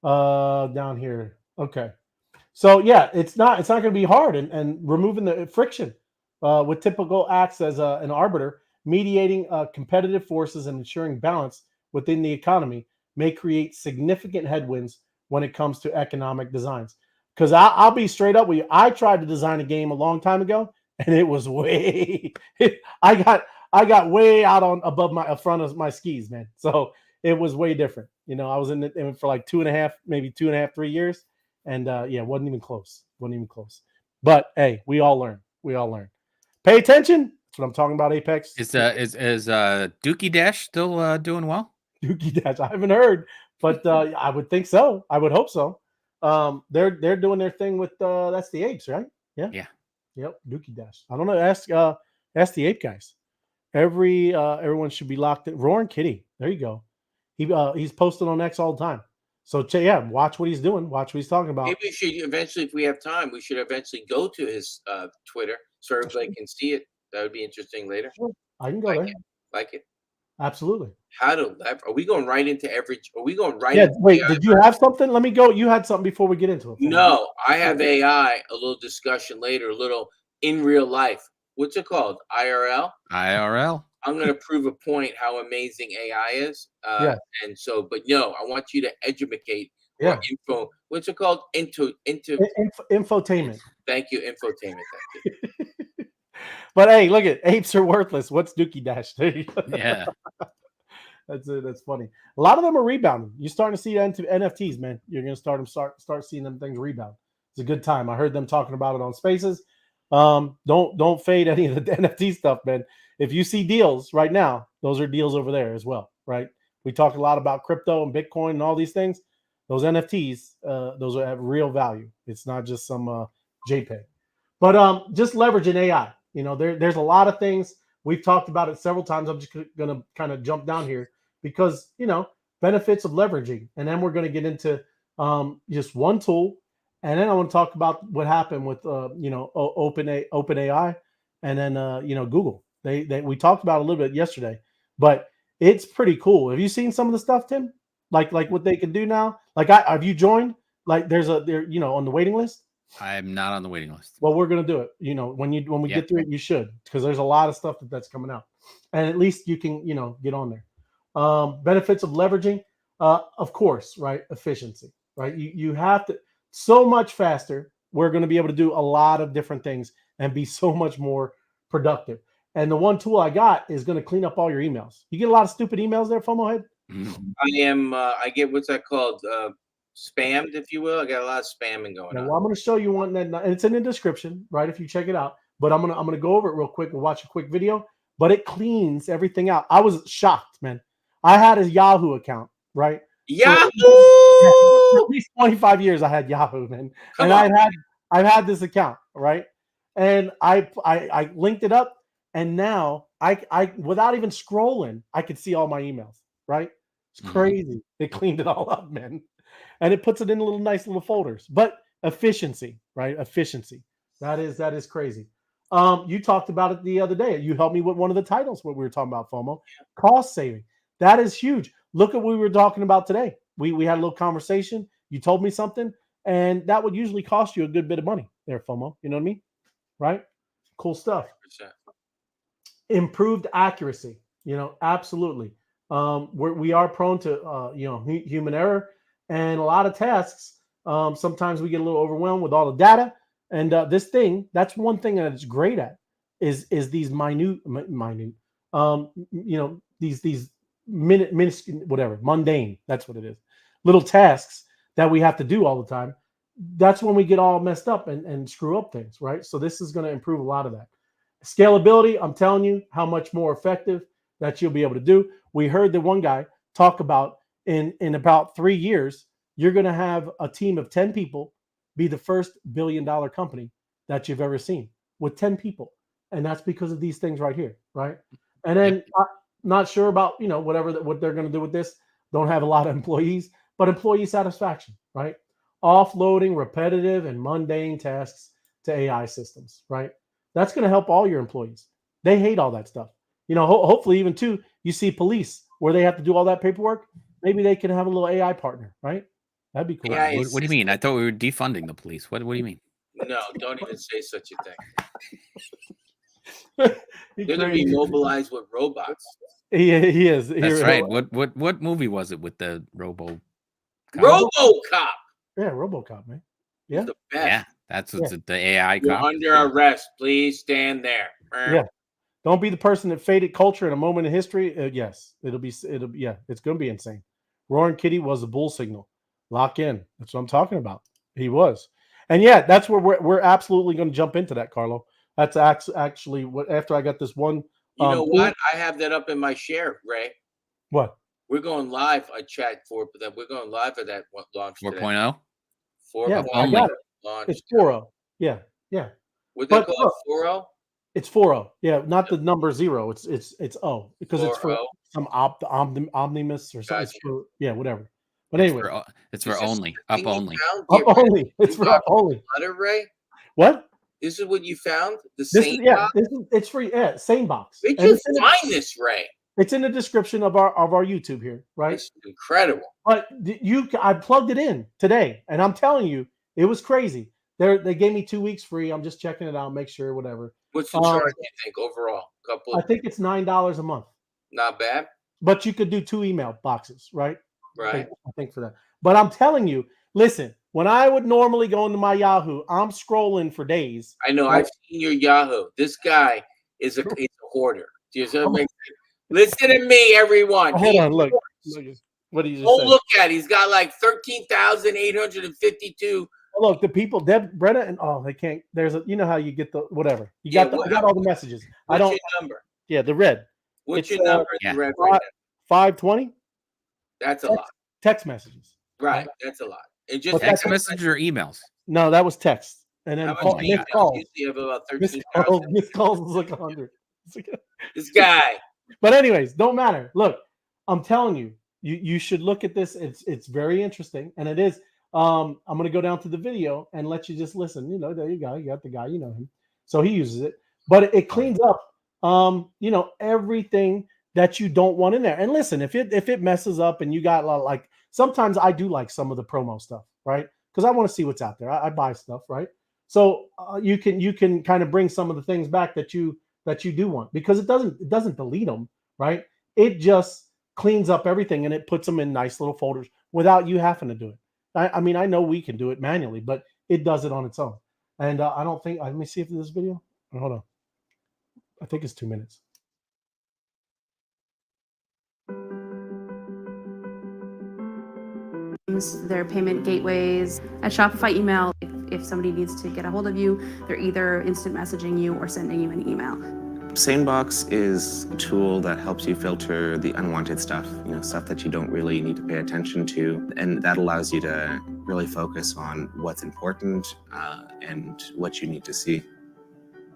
Speaker 2: Down here. Okay. So yeah, it's not going to be hard and removing the friction with typical acts as an arbiter, mediating competitive forces and ensuring balance within the economy may create significant headwinds when it comes to economic designs. Because I'll be straight up with you. I tried to design a game a long time ago, and it was I got way out above my front of my skis, man. So it was way different. I was in it for like 2.5, 3 years. And wasn't even close. But hey, we all learn. Pay attention. That's what I'm talking about, Apex.
Speaker 3: Is Dookie Dash still doing well?
Speaker 2: Dookie Dash. I haven't heard, but I would think so. I would hope so. They're doing their thing with that's the apes, right? Yeah. Yep. Dookie Dash. I don't know. Ask the ape guys. Everyone should be locked in. Roaring Kitty. There you go. He's posted on X all the time. So watch what he's doing. Watch what he's talking about.
Speaker 1: Maybe we should eventually, if we have time, go to his Twitter so everybody can see it. That would be interesting later.
Speaker 2: Sure. I can go
Speaker 1: Like
Speaker 2: there.
Speaker 1: it. Like it.
Speaker 2: Absolutely.
Speaker 1: How to leverage? Are we going right into every? Are we going right
Speaker 2: Yeah.
Speaker 1: into
Speaker 2: Wait,
Speaker 1: AI?
Speaker 2: did you have something? Let me go. You had something before we get into it.
Speaker 1: No, I have AI. A little discussion later. A little in real life. What's it called? IRL.
Speaker 3: IRL.
Speaker 1: I'm going to prove a point how amazing AI is.
Speaker 2: Yeah.
Speaker 1: And so, but no, I want you to educate or
Speaker 2: Yeah.
Speaker 1: info. What's it called? Into.
Speaker 2: Infotainment.
Speaker 1: Thank you, infotainment. Thank you.
Speaker 2: But hey, look at apes are worthless. What's Dookie Dash? There you go.
Speaker 3: Yeah.
Speaker 2: That's it. That's funny. A lot of them are rebounding. You're starting to see that into NFTs, man. You're gonna start seeing them things rebound. It's a good time. I heard them talking about it on Spaces. Don't fade any of the NFT stuff, man. If you see deals right now, those are deals over there as well, right? We talk a lot about crypto and Bitcoin and all these things. Those NFTs, those have real value. It's not just some JPEG. But just leveraging AI. You know, there's a lot of things. We've talked about it several times. I'm just going to kind of jump down here because, you know, benefits of leveraging. And then we're going to get into just one tool. And then I want to talk about what happened with, OpenAI and then, Google. We talked about it a little bit yesterday, but it's pretty cool. Have you seen some of the stuff, Tim? Like what they can do now? Like, have you joined? Like there, on the waiting list?
Speaker 3: I'm not on the waiting list.
Speaker 2: Well, we're gonna do it. You know, when we get through it, you should, because there's a lot of stuff that's coming out, and at least you can get on there. Benefits of leveraging, of course, right? Efficiency, right? You have to so much faster. We're going to be able to do a lot of different things and be so much more productive. And the one tool I got is going to clean up all your emails. You get a lot of stupid emails there, FOMO head.
Speaker 1: I get what's that called? Spammed, if you will. I got a lot of spamming going on.
Speaker 2: Well, I'm going to show you one that, and it's in the description, right? If you check it out, but I'm gonna go over it real quick and watch a quick video. But it cleans everything out. I was shocked, man. I had a Yahoo account, right?
Speaker 1: Yahoo!
Speaker 2: For at least 25 years, I had Yahoo, man, I've had this account, right? And I linked it up, and now I without even scrolling, I could see all my emails, right? It's crazy. It cleaned it all up, man. And it puts it in nice little folders. But efficiency, right? Efficiency. That is crazy. You talked about it the other day. You helped me with one of the titles, what we were talking about, FOMO. Cost saving. That is huge. Look at what we were talking about today. We had a little conversation. You told me something, and that would usually cost you a good bit of money there, FOMO. You know what I mean? Right? Cool stuff.
Speaker 1: 100%.
Speaker 2: Improved accuracy. Absolutely. We are prone to human error, and a lot of tasks. Sometimes we get a little overwhelmed with all the data, and that's one thing that it's great at is these minute, these minute, whatever, mundane. That's what it is. Little tasks that we have to do all the time. That's when we get all messed up and screw up things, right? So this is going to improve a lot of that. Scalability, I'm telling you how much more effective that you'll be able to do. We heard the one guy talk about in about 3 years, you're going to have a team of 10 people be the first billion-dollar company that you've ever seen with 10 people. And that's because of these things right here, right? And then I'm not sure about, what they're going to do with this. Don't have a lot of employees, but employee satisfaction, right? Offloading repetitive and mundane tasks to AI systems, right? That's going to help all your employees. They hate all that stuff. Hopefully even too, you see police where they have to do all that paperwork. Maybe they can have a little AI partner, right? That'd be cool.
Speaker 3: What do you mean? I thought we were defunding the police. What do you mean?
Speaker 1: No, don't even say such a thing. They're going to be mobilized with robots.
Speaker 2: He is.
Speaker 3: That's right. What movie was it with the RoboCop?
Speaker 1: RoboCop.
Speaker 2: Yeah, RoboCop, man. Yeah,
Speaker 1: He's the best.
Speaker 3: Yeah, that's what's the AI
Speaker 1: You're
Speaker 3: cop.
Speaker 1: under arrest. Please stand there.
Speaker 2: Yeah. Don't be the person that faded culture in a moment in history. Yes, it's going to be insane. Roaring Kitty was a bull signal. Lock in. That's what I'm talking about. He was. And yeah, that's where we're absolutely going to jump into that, Carlo. That's actually what, after I got this one.
Speaker 1: You know what? I have that up in my share, Ray.
Speaker 2: What?
Speaker 1: We're going live. I chat for that. We're going live for that launch
Speaker 3: 4.0.
Speaker 1: 4.0.
Speaker 2: Yeah, I got it.
Speaker 1: Launch.
Speaker 2: It's 4.0. Yeah, yeah.
Speaker 1: What they call 4.0?
Speaker 2: It's 4.0. Yeah, not the number 0. It's O because 4.0. It's for some omnibus or something.
Speaker 1: Gotcha.
Speaker 2: Yeah, whatever. But anyway,
Speaker 3: it's for only up only.
Speaker 2: Up only. It's for up only.
Speaker 1: Letter, Ray?
Speaker 2: What?
Speaker 1: This is what you found? The
Speaker 2: This
Speaker 1: same
Speaker 2: is yeah,
Speaker 1: box?
Speaker 2: it's free. Yeah, same box.
Speaker 1: Where'd
Speaker 2: And
Speaker 1: you find this, Ray?
Speaker 2: it's in the description of our YouTube here, right?
Speaker 1: It's incredible.
Speaker 2: But I plugged it in today, and I'm telling you, it was crazy. They gave me 2 weeks free. I'm just checking it out, make sure, whatever.
Speaker 1: What's the charge, you think, overall?
Speaker 2: I think it's $9 a month.
Speaker 1: Not bad,
Speaker 2: But you could do 2 email boxes, right?
Speaker 1: right?
Speaker 2: I think for that. But I'm telling you, listen, when I would normally go into my Yahoo, I'm scrolling for days.
Speaker 1: I know.
Speaker 2: right?
Speaker 1: I've seen your Yahoo. This guy is a hoarder. Do you see what I mean? Listen to me, everyone.
Speaker 2: Hold on, look. What did you just
Speaker 1: Oh,
Speaker 2: say?
Speaker 1: look at it. He's got like 13,852.
Speaker 2: Oh, look, the people, Brenna, and they can't. There's a, you know how you get the whatever. You got I got all the messages. I
Speaker 1: What's
Speaker 2: don't.
Speaker 1: your number?
Speaker 2: Yeah, the red.
Speaker 1: What's
Speaker 2: It's,
Speaker 1: your number?
Speaker 3: yeah.
Speaker 1: The red right now?
Speaker 2: 520
Speaker 1: That's a lot.
Speaker 2: text messages.
Speaker 1: Right. That's a lot. And just
Speaker 2: But
Speaker 3: Text message or emails?
Speaker 2: No, that was text. And then
Speaker 1: how much do you
Speaker 2: missed calls.
Speaker 1: usually have about
Speaker 2: Missed
Speaker 1: 13,000?
Speaker 2: calls was like 100.
Speaker 1: This guy.
Speaker 2: But anyways, don't matter. Look, I'm telling you, you should look at this. It's very interesting, and it is. I'm going to go down to the video and let you just listen. You know, there you go. You got the guy. You know him, so he uses it. But it cleans up, everything that you don't want in there. And listen, if it messes up and you got like sometimes I do like some of the promo stuff, right? Because I want to see what's out there. I buy stuff, right? So you can kind of bring some of the things back that you do want, because it doesn't delete them, right? It just cleans up everything and it puts them in nice little folders without you having to do it. I mean, I know we can do it manually, but it does it on its own. And I don't think, let me see if this video, hold on. I think it's 2 minutes.
Speaker 4: Their payment gateways. At Shopify email, if somebody needs to get a hold of you, they're either instant messaging you or sending you an email.
Speaker 5: SaneBox is a tool that helps you filter the unwanted stuff, stuff that you don't really need to pay attention to. And that allows you to really focus on what's important and what you need to see.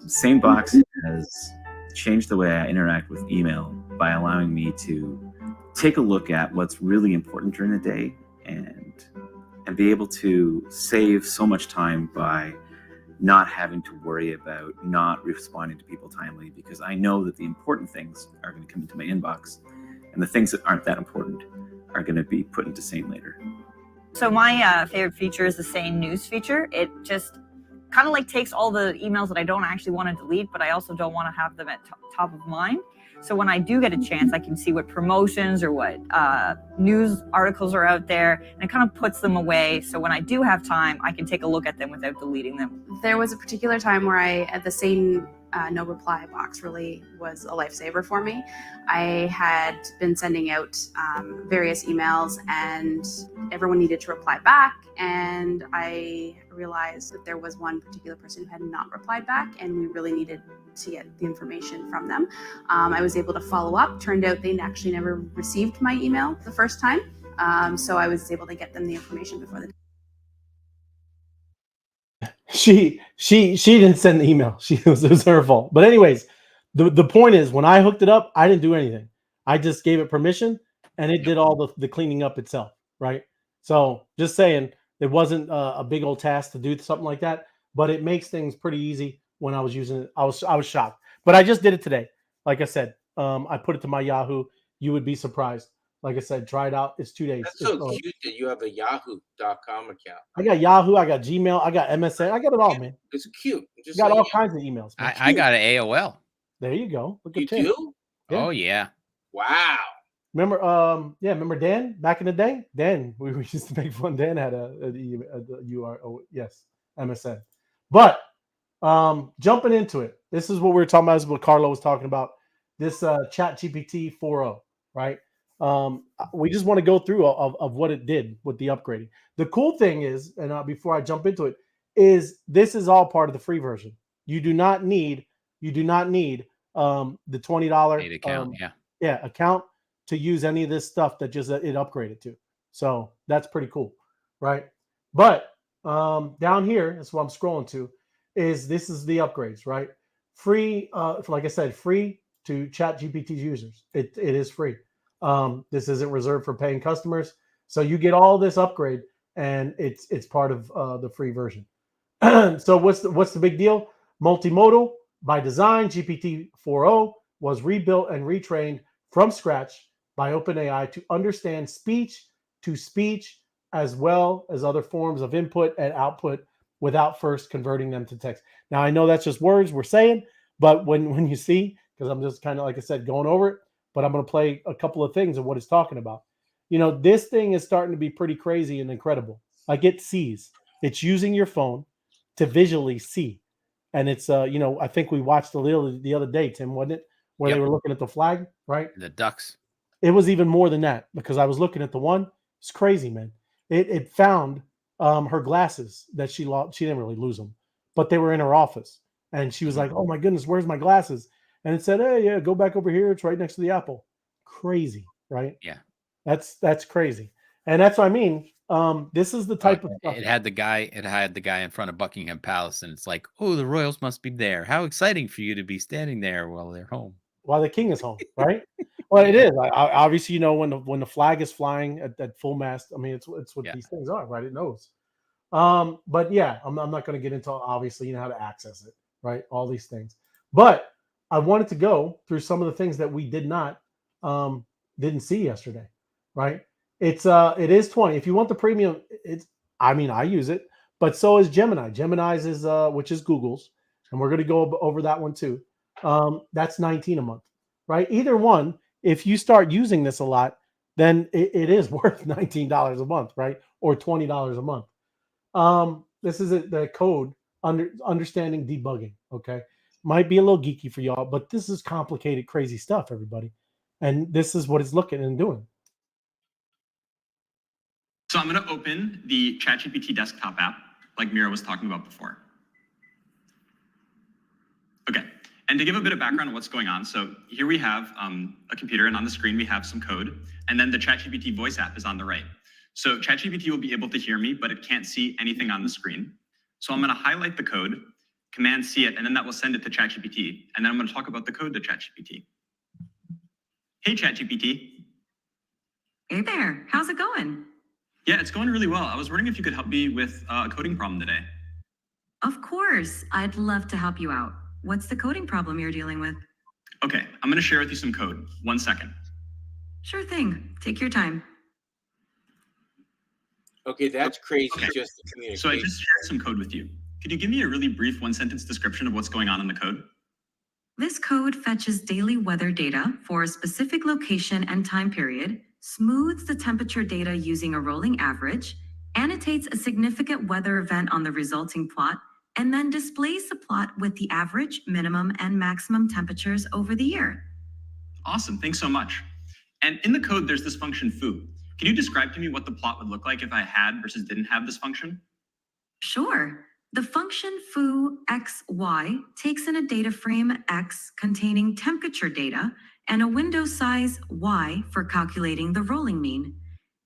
Speaker 6: SaneBox has changed the way I interact with email by allowing me to take a look at what's really important during the day and be able to save so much time by not having to worry about not responding to people timely, because I know that the important things are going to come into my inbox and the things that aren't that important are going to be put into Sane later.
Speaker 7: So my favorite feature is the Sane News feature. It just kind of like takes all the emails that I don't actually want to delete, but I also don't want to have them at top of mind. So when I do get a chance, I can see what promotions or what news articles are out there, and it kind of puts them away. So when I do have time, I can take a look at them without deleting them.
Speaker 4: There was a particular time where the Sane no reply box really was a lifesaver for me. I had been sending out various emails and everyone needed to reply back, and I realized that there was one particular person who had not replied back and we really needed to get the information from them. I was able to follow up. Turned out they actually never received my email the first time, so I was able to get them the information before the
Speaker 2: She didn't send the email. It was her fault. But anyways, the point is, when I hooked it up, I didn't do anything. I just gave it permission and it did all the cleaning up itself, right? So just saying, it wasn't a big old task to do something like that, but it makes things pretty easy. When I was using it, I was shocked. But I just did it today. Like I said, I put it to my Yahoo. You would be surprised. Like I said, try it out. It's 2 days.
Speaker 1: That's so cute that you have a yahoo.com account.
Speaker 2: I got Yahoo, I got Gmail, I got MSN, I got it all, man.
Speaker 1: It's cute. Just
Speaker 2: got all kinds of emails.
Speaker 3: I got an AOL.
Speaker 2: There you go. Look at
Speaker 1: You
Speaker 2: Tim.
Speaker 1: do?
Speaker 2: Yeah.
Speaker 3: Oh yeah.
Speaker 1: Wow.
Speaker 2: Remember, remember Dan back in the day? Dan, we used to make fun. Dan had a URL, yes, MSN. But jumping into it, this is what we were talking about. This is what Carlo was talking about. This Chat GPT 4.0, right? We just want to go through of what it did with the upgrading. The cool thing is, and before I jump into it, is this is all part of the free version. You do not need the $20
Speaker 3: account,
Speaker 2: account to use any of this stuff that just it upgraded to. So that's pretty cool, right? But down here, that's what I'm scrolling to, this is the upgrades, right? Free, like I said, free to ChatGPT users. It is free. This isn't reserved for paying customers, so you get all this upgrade, and it's part of the free version. So what's the big deal? Multimodal by design, GPT-4o was rebuilt and retrained from scratch by OpenAI to understand speech to speech as well as other forms of input and output without first converting them to text. Now, I know that's just words we're saying, but when you see, because I'm just kind of, like I said, going over it, but I'm going to play a couple of things of what it's talking about. You know, this thing is starting to be pretty crazy and incredible. Like it sees. It's using your phone to visually see. And it's, you know, I think we watched the other day, Tim, wasn't it? Where they were looking at the flag, right?
Speaker 3: The ducks.
Speaker 2: It was even more than that because I was looking at the one. It's crazy, man. It found her glasses that she lost. She didn't really lose them, but they were in her office. And she was like, oh my goodness, where's my glasses? And it said, hey, yeah, go back over here. It's right next to the apple. Crazy, right?
Speaker 3: Yeah.
Speaker 2: That's crazy. And that's what I mean. This is the type of stuff.
Speaker 3: It had the guy in front of Buckingham Palace, and it's like, oh, the royals must be there. How exciting for you to be standing there while they're home.
Speaker 2: While the king is home, right? Well, it is. Obviously, you know, when the flag is flying at full mast, I mean, it's what these things are, right? It knows. But yeah, I'm not going to get into obviously, you know, how to access it, right? All these things. But I wanted to go through some of the things that we didn't see yesterday, right? It is 20. If you want the premium, I use it, but so is Gemini. Gemini's is which is Google's, and we're going to go over that one too. That's $19 a month, right? Either one, if you start using this a lot, then it is worth $19 a month, right? Or $20 a month. This is the code understanding debugging. Okay, might be a little geeky for y'all, but this is complicated, crazy stuff, everybody. And this is what it's looking and doing.
Speaker 8: So I'm going to open the ChatGPT desktop app, like Mira was talking about before. Okay, and to give a bit of background on what's going on, so here we have a computer, and on the screen we have some code, and then the ChatGPT voice app is on the right. So ChatGPT will be able to hear me, but it can't see anything on the screen. So I'm going to highlight the code, Command C it, and then that will send it to ChatGPT, and then I'm going to talk about the code to ChatGPT. Hey, ChatGPT.
Speaker 9: Hey there, how's it going?
Speaker 8: Yeah, it's going really well. I was wondering if you could help me with a coding problem today.
Speaker 9: Of course, I'd love to help you out. What's the coding problem you're dealing with?
Speaker 8: Okay, I'm going to share with you some code. 1 second.
Speaker 9: Sure thing, take your time.
Speaker 1: Okay, that's crazy.
Speaker 8: Okay.
Speaker 1: Just the communication.
Speaker 8: So I just shared some code with you. Could you give me a really brief 1-sentence description of what's going on in the code?
Speaker 9: This code fetches daily weather data for a specific location and time period, smooths the temperature data using a rolling average, annotates a significant weather event on the resulting plot, and then displays the plot with the average, minimum, and maximum temperatures over the year.
Speaker 8: Awesome, thanks so much. And in the code, there's this function foo. Can you describe to me what the plot would look like if I had versus didn't have this function?
Speaker 9: Sure. The function foo xy takes in a data frame x containing temperature data and a window size y for calculating the rolling mean.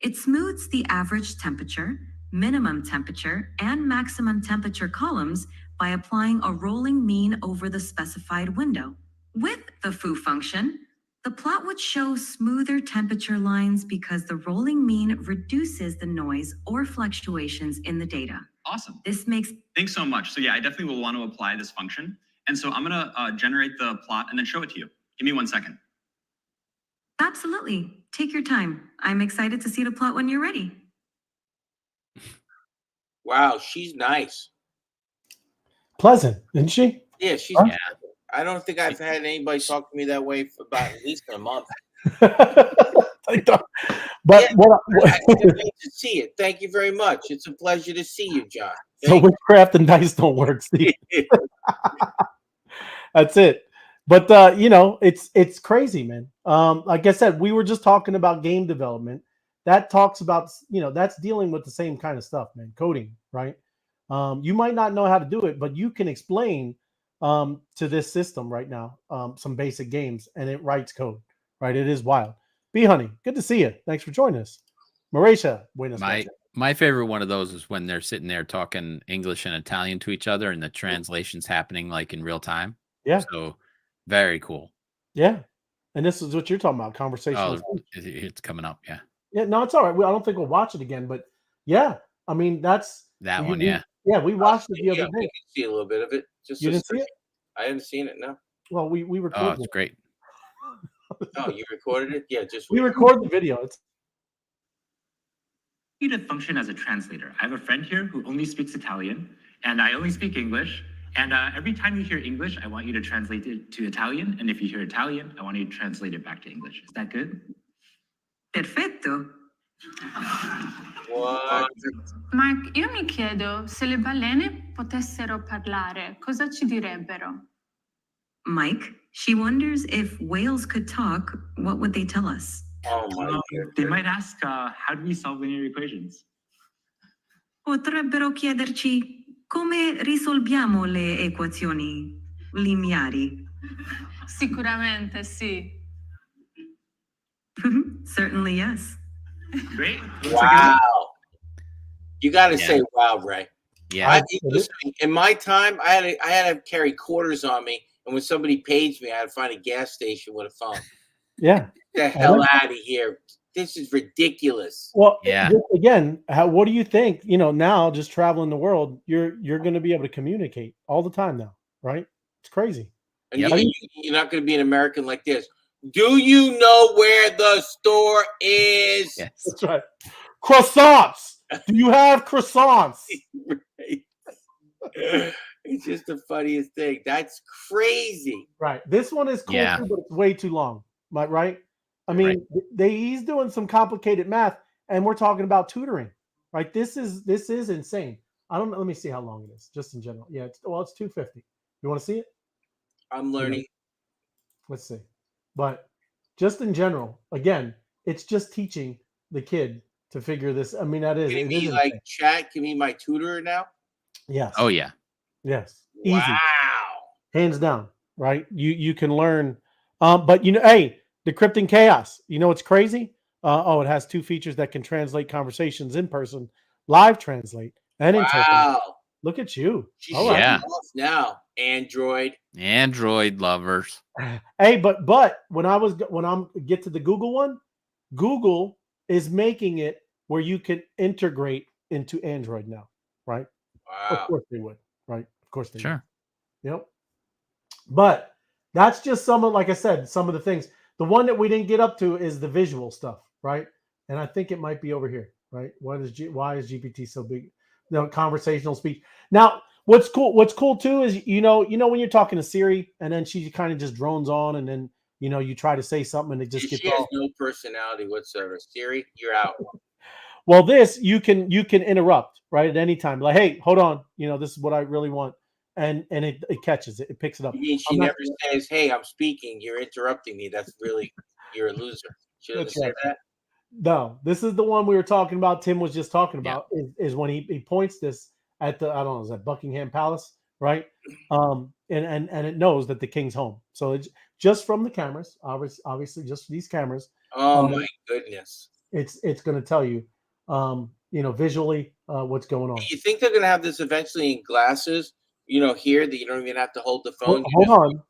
Speaker 9: It smooths the average temperature, minimum temperature, and maximum temperature columns by applying a rolling mean over the specified window. With the foo function, the plot would show smoother temperature lines because the rolling mean reduces the noise or fluctuations in the data.
Speaker 8: Awesome.
Speaker 9: This makes...
Speaker 8: Thanks so much. So yeah, I definitely will want to apply this function. And so I'm going to generate the plot and then show it to you. Give me 1 second.
Speaker 9: Absolutely. Take your time. I'm excited to see the plot when you're ready.
Speaker 1: Wow, she's nice.
Speaker 2: Pleasant, isn't she?
Speaker 1: Yeah, she's.
Speaker 2: Huh?
Speaker 3: Yeah.
Speaker 1: I don't think I've had anybody talk to me that way for about at least a month.
Speaker 2: But
Speaker 1: Yeah,
Speaker 2: what
Speaker 1: I can't wait to see it. Thank you very much. It's a pleasure to see you, John.
Speaker 2: so witchcraft and dice don't work, Steve. That's it. But you know, it's crazy, man. Like I said, we were just talking about game development. That talks about, you know, that's dealing with the same kind of stuff, man. Coding, right? You might not know how to do it, but you can explain to this system right now some basic games, and it writes code, right? It is wild. B Honey, good to see you. Thanks for joining us. Marisha, buenas noches.
Speaker 3: My favorite one of those is when they're sitting there talking English and Italian to each other, and the translation's happening like in real time.
Speaker 2: Yeah.
Speaker 3: So very cool.
Speaker 2: Yeah. And this is what you're talking about, conversational.
Speaker 3: Oh, it's coming up. Yeah.
Speaker 2: Yeah, no, it's all right. I don't think we'll watch it again, but yeah, I mean, that's
Speaker 3: That one. Yeah.
Speaker 2: Yeah, we watched it the
Speaker 1: Yeah,
Speaker 2: other
Speaker 1: we
Speaker 2: day.
Speaker 1: can see a little bit of it. Just
Speaker 2: You
Speaker 1: a
Speaker 2: didn't see
Speaker 1: search.
Speaker 2: it?
Speaker 1: I haven't seen it. No.
Speaker 2: Well, we
Speaker 3: Oh,
Speaker 2: recorded
Speaker 3: it's
Speaker 2: it.
Speaker 3: great.
Speaker 1: Oh, you recorded it? Yeah, just
Speaker 2: We
Speaker 1: wait.
Speaker 2: record the video. It's
Speaker 8: To function as a translator. I have a friend here who only speaks Italian, and I only speak English. And every time you hear English, I want you to translate it to Italian. And if you hear Italian, I want you to translate it back to English. Is that good?
Speaker 9: Perfetto.
Speaker 1: What?
Speaker 10: Mark, io mi chiedo se le balene potessero parlare, cosa ci direbbero?
Speaker 9: Mike, she wonders if whales could talk, what would they tell us?
Speaker 1: Oh my
Speaker 8: They
Speaker 1: God.
Speaker 8: might ask, how do we solve linear equations?
Speaker 9: Potrebbero chiederci come risolviamo le equazioni lineari.
Speaker 10: Sicuramente sì.
Speaker 9: Certainly, yes.
Speaker 8: Great.
Speaker 1: Wow. You got to
Speaker 3: Yeah.
Speaker 1: say wow, Ray.
Speaker 3: Yeah.
Speaker 1: Listen, in my time, I had to carry quarters on me, and when somebody paged me, I had to find a gas station with a phone.
Speaker 2: yeah.
Speaker 1: Get the hell out of here! This is ridiculous.
Speaker 2: Well,
Speaker 3: Yeah.
Speaker 2: again, what do you think? You know, now just traveling the world, you're going to be able to communicate all the time now, right? It's crazy.
Speaker 1: And
Speaker 3: Yep.
Speaker 1: you're not going to be an American like this. Do you know where the store is?
Speaker 3: Yes.
Speaker 2: That's right. Croissants. Do you have croissants?
Speaker 1: It's just the funniest thing. That's crazy.
Speaker 2: Right. This one is cool
Speaker 3: Yeah.
Speaker 2: too, but it's way too long. Right? I mean, he's doing some complicated math, and we're talking about tutoring. Right? This is insane. I don't know. Let me see how long it is, just in general. Yeah. It's 250. You want to see it?
Speaker 1: I'm learning.
Speaker 2: Let's see. But just in general, again, it's just teaching the kid to figure this. I mean, that is
Speaker 1: Can
Speaker 2: it
Speaker 1: be
Speaker 2: is
Speaker 1: like
Speaker 2: insane.
Speaker 1: chat? Can be my tutor now?
Speaker 2: Yes.
Speaker 3: Oh yeah.
Speaker 2: Yes. Easy.
Speaker 1: Wow.
Speaker 2: Hands down. Right? You can learn. But hey, decrypting chaos. You know what's crazy? It has 2 features that can translate conversations in person, live translate, and interpret.
Speaker 1: Wow.
Speaker 2: Look at you.
Speaker 1: She's
Speaker 2: All right.
Speaker 3: Yeah.
Speaker 1: off now. Android.
Speaker 3: Android lovers.
Speaker 2: Hey, but when I'm get to the Google one, Google is making it where you can integrate into Android now, right? Of
Speaker 1: Wow.
Speaker 2: course they would, right? Of course they
Speaker 3: Sure.
Speaker 2: would. Yep. But that's just like I said, some of the things. The one that we didn't get up to is the visual stuff, right? And I think it might be over here, right? Why is GPT so big? Conversational speech. Now, what's cool too is you know when you're talking to Siri and then she kind of just drones on, and then you try to say something and it just gets
Speaker 1: She has
Speaker 2: all.
Speaker 1: no personality whatsoever. Siri, you're out.
Speaker 2: Well, this you can interrupt right at any time. Like, hey, hold on, this is what I really want, and it catches it, picks it up.
Speaker 1: You mean she never says, "Hey, I'm speaking. You're interrupting me." That's really you're a loser. She doesn't say that.
Speaker 2: No, this is the one we were talking about. Tim was just talking
Speaker 3: Yeah.
Speaker 2: about is when he points this at the, I don't know, is that Buckingham Palace, right? And it knows that the king's home. So it's just from the cameras, obviously just these cameras.
Speaker 1: Oh my goodness.
Speaker 2: It's going to tell you, visually what's going on.
Speaker 1: You think they're going to have this eventually in glasses? Here that you don't even have to hold the phone.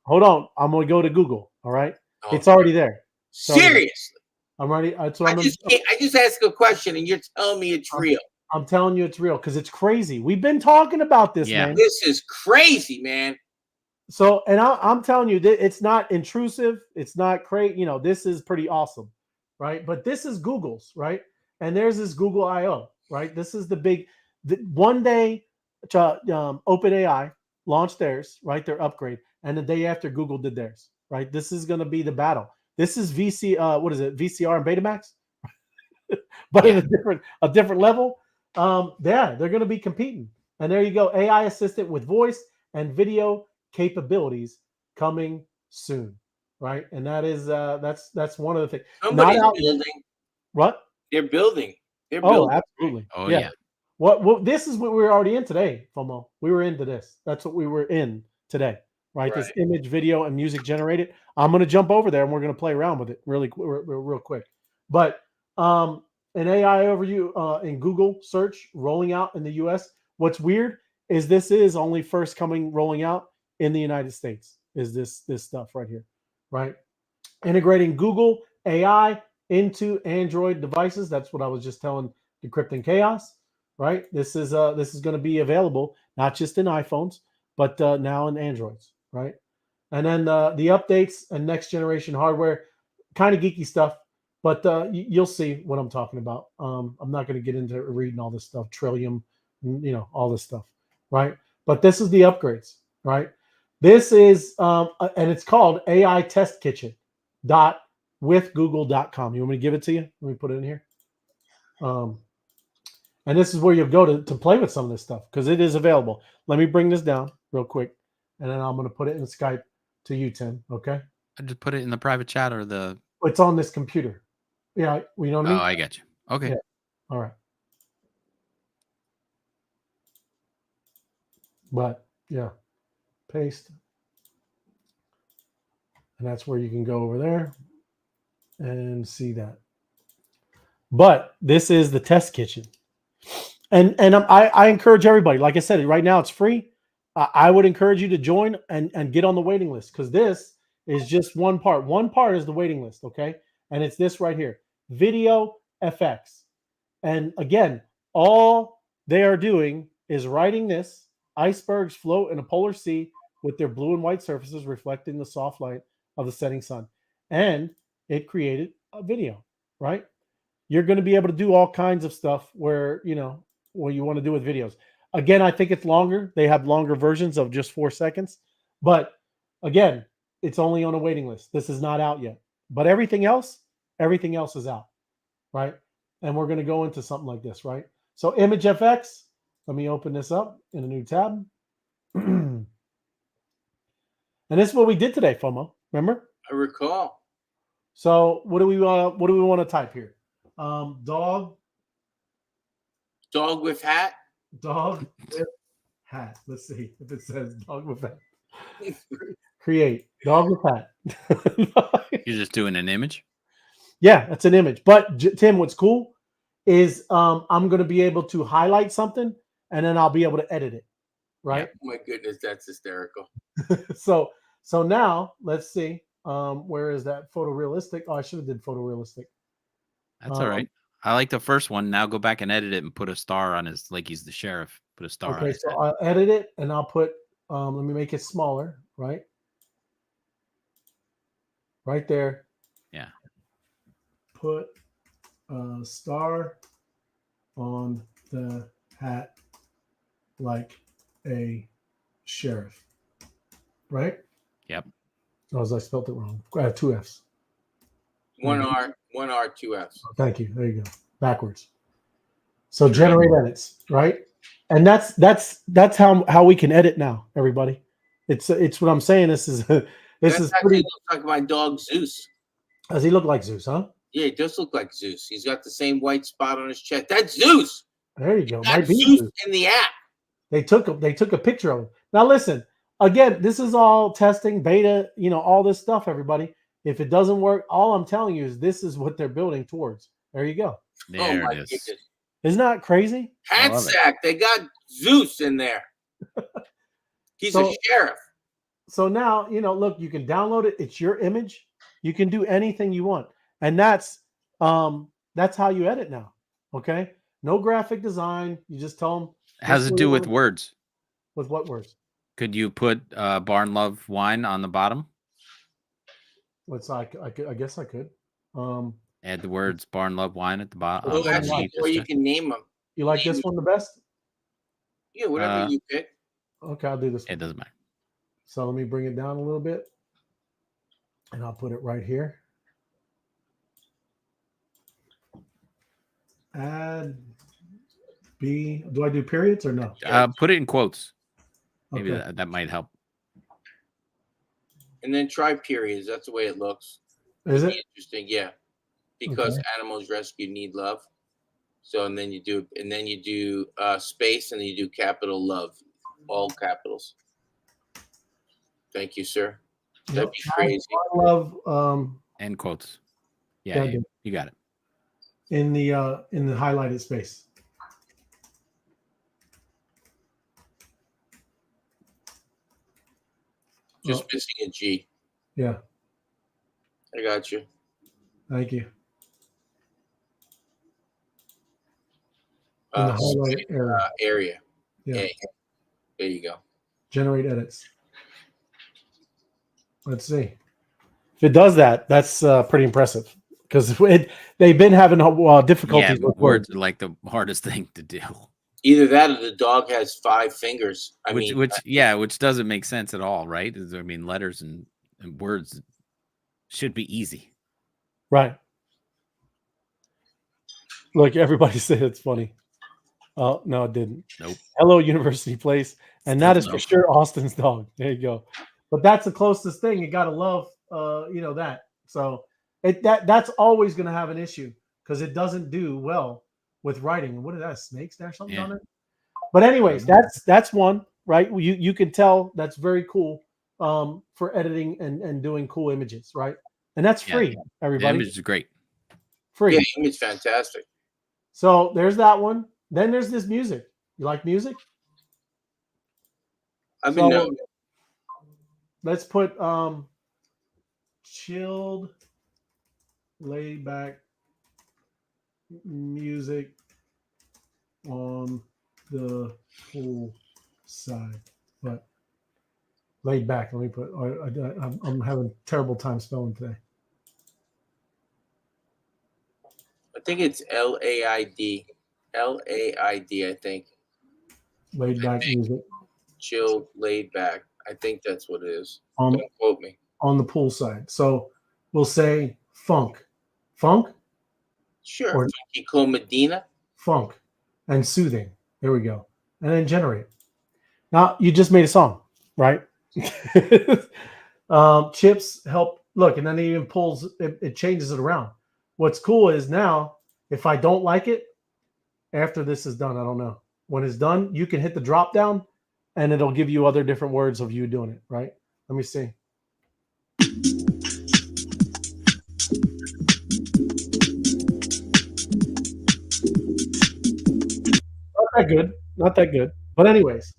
Speaker 2: Hold on. I'm going to go to Google. All right,
Speaker 1: Oh,
Speaker 2: it's already there.
Speaker 1: seriously.
Speaker 2: I'm ready. That's what
Speaker 1: I just asked a question and you're telling me it's real.
Speaker 2: I'm telling you it's real because it's crazy. We've been talking about this, man.
Speaker 1: This is crazy, man.
Speaker 2: So, and I'm telling you that it's not intrusive. It's not crazy. This is pretty awesome, right? But this is Google's, right? And there's this Google I/O, right? This is one day, OpenAI launched theirs, right? Their upgrade, and the day after Google did theirs, right? This is going to be the battle. This is VCR and Betamax, but in a different level. They're going to be competing, and there you go. AI assistant with voice and video capabilities coming soon, right? And that is that's one of the things.
Speaker 1: Somebody's building.
Speaker 2: What?
Speaker 1: They're building.
Speaker 2: Oh, absolutely.
Speaker 3: Oh yeah.
Speaker 2: What this is what we were already in today, FOMO. We were into this. That's what we were in today, right? This image, video, and music generated. I'm going to jump over there and we're going to play around with it real quick. But an AI overview in Google search rolling out in the US. What's weird is this is only first rolling out in the United States. Is this stuff right here, right? Integrating Google AI into Android devices. That's what I was just telling Decrypting Chaos, right? This is going to be available not just in iPhones, but now in Androids, right? And then the updates and next generation hardware, kind of geeky stuff, but you'll see what I'm talking about. I'm not going to get into reading all this stuff, Trillium, all this stuff, right? But this is the upgrades, right? This is, and it's called AI Test Kitchen with google.com. You want me to give it to you? Let me put it in here. And this is where you'll go to play with some of this stuff because it is available. Let me bring this down real quick, and then I'm going to put it in Skype to you, Tim. Okay?
Speaker 3: I just put it in the private chat or the.
Speaker 2: It's on this computer. Yeah, you know what I mean?
Speaker 3: Oh, I get you. Okay.
Speaker 2: Yeah. All right. But yeah, paste. And that's where you can go over there and see that. But this is the test kitchen. And I encourage everybody, like I said, right now it's free. I would encourage you to join and get on the waiting list because this is just one part. One part is the waiting list, okay? And it's this right here, Video FX. And again, all they are doing is writing this. Icebergs float in a polar sea with their blue and white surfaces reflecting the soft light of the setting sun. And it created a video, right? You're going to be able to do all kinds of stuff where, what you want to do with videos. Again, I think it's longer. They have longer versions of just 4 seconds. But again, it's only on a waiting list. This is not out yet. But everything else is out, right? And we're going to go into something like this, right? So Image FX, let me open this up in a new tab. And this is what we did today, FOMO. Remember?
Speaker 1: I recall.
Speaker 2: So what do we want to type here? Dog
Speaker 1: with hat.
Speaker 2: Dog with hat. Let's see if it says dog with hat. Create dog with hat.
Speaker 3: You're just doing an image?
Speaker 2: Yeah, that's an image. But Tim, what's cool is I'm going to be able to highlight something and then I'll be able to edit it. Right?
Speaker 1: Yeah. Oh my goodness, that's hysterical.
Speaker 2: So now let's see. Where is that photorealistic? Oh, I should have did photorealistic.
Speaker 3: That's all right. I like the first one. Now go back and edit it and put a star on his, like he's the sheriff. Put a star on his head.
Speaker 2: I'll edit it and I'll put, let me make it smaller, right? Right there.
Speaker 3: Yeah.
Speaker 2: Put a star on the hat like a sheriff, right?
Speaker 3: Yep.
Speaker 2: Oh, I spelled it wrong. I have 2 F's.
Speaker 1: One R, 2 F's.
Speaker 2: Thank you. There you go. Backwards. So generate edits, right? And that's how we can edit now, everybody. It's what I'm saying. This is pretty.
Speaker 1: Looks like my dog Zeus.
Speaker 2: Does he look like Zeus, huh?
Speaker 1: Yeah, he does look like Zeus. He's got the same white spot on his chest. That's Zeus.
Speaker 2: There you go.
Speaker 1: Might be Zeus in the app.
Speaker 2: They took a picture of him. Now listen, again, this is all testing, beta, all this stuff, everybody. If it doesn't work, all I'm telling you is this is what they're building towards. There you go.
Speaker 3: There it is.
Speaker 1: Goodness.
Speaker 2: Isn't that crazy?
Speaker 1: Hat sack. They got Zeus in there. He's a sheriff.
Speaker 2: So now, look, you can download it. It's your image. You can do anything you want. And that's how you edit now. Okay? No graphic design. You just tell them.
Speaker 3: How's it do with words?
Speaker 2: With what words?
Speaker 3: Could you put Barn Love Wine on the bottom?
Speaker 2: I guess I could.
Speaker 3: Add the words Barn Love Wine at the bottom.
Speaker 1: Well, actually, or you can name them.
Speaker 2: You like this one the best?
Speaker 1: Yeah, whatever you pick.
Speaker 2: Okay, I'll do this one.
Speaker 3: It doesn't matter.
Speaker 2: So let me bring it down a little bit. And I'll put it right here. Add B. Do I do periods or no?
Speaker 3: Put it in quotes. Maybe
Speaker 2: Okay.
Speaker 3: that might help.
Speaker 1: And then try periods. That's the way it looks.
Speaker 2: Is it?
Speaker 1: Interesting, yeah. Because animals rescued need love. So and then you do space and then you do capital love. All capitals. Thank you, sir. That'd be crazy.
Speaker 2: I love
Speaker 3: And quotes. Yeah, you got it.
Speaker 2: in the highlighted space.
Speaker 1: Just missing a G.
Speaker 2: Yeah.
Speaker 1: I got you.
Speaker 2: Thank you. in the highlight area.
Speaker 1: Area.
Speaker 2: Yeah.
Speaker 1: There you go.
Speaker 2: Generate edits. Let's see. If it does that, that's pretty impressive because they've been having difficulties
Speaker 3: Yeah,
Speaker 2: with
Speaker 3: words are like the hardest thing to do.
Speaker 1: Either that or the dog has 5 fingers.
Speaker 3: Which doesn't make sense at all, right? I mean, letters and words should be easy.
Speaker 2: Right. Look, everybody said it's funny. Oh, no, it didn't.
Speaker 3: Nope.
Speaker 2: Hello, University Place. And
Speaker 3: Still
Speaker 2: that is
Speaker 3: no.
Speaker 2: for sure Austin's dog. There you go. But that's the closest thing. You got to love, that. So that's always going to have an issue because it doesn't do well with writing. What is that? Snakes there? Something on it? But anyways, that's one, right? You can tell that's very cool for editing and doing cool images, right? And that's free, everybody.
Speaker 3: The image is great.
Speaker 2: Free.
Speaker 1: Yeah, the image is fantastic.
Speaker 2: So there's that one. Then there's this music. You like music? Let's put chilled, laid back music on the pool side, but laid back. Let me put. I'm having a terrible time spelling today.
Speaker 1: I think it's LAID. LAID, I think.
Speaker 2: Laid back music.
Speaker 1: Chill, laid back. I think that's what it is.
Speaker 2: Don't
Speaker 1: quote me.
Speaker 2: On the pool side. So we'll say funk. Funk?
Speaker 1: Sure. Funky Cool Medina.
Speaker 2: Funk. And soothing. There we go. And then generate. Now you just made a song, right? Chips help. Look, and then it even pulls, it changes it around. What's cool is now, if I don't like it, after this is done, I don't know. When it's done, you can hit the drop down and it'll give you other different words of you doing it, right? Let me see. Not that good. But anyways,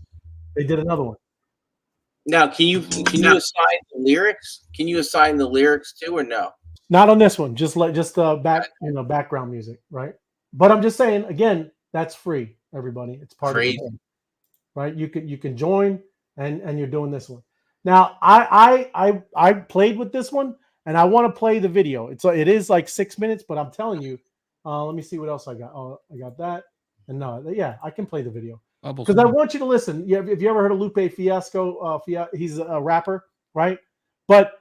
Speaker 2: they did another one.
Speaker 1: Now, can you assign the lyrics? Can you assign the lyrics too, or no?
Speaker 2: Not on this one. Just background music, right? But I'm just saying again, that's free. Everybody, it's part of the game, right? You can join, and you're doing this one. Now, I played with this one, and I want to play the video. It is like 6 minutes, but I'm telling you, let me see what else I got. Oh, I got that, and no, yeah, I can play the video because I want you to listen. Yeah, if you ever heard of Lupe Fiasco, he's a rapper, right? But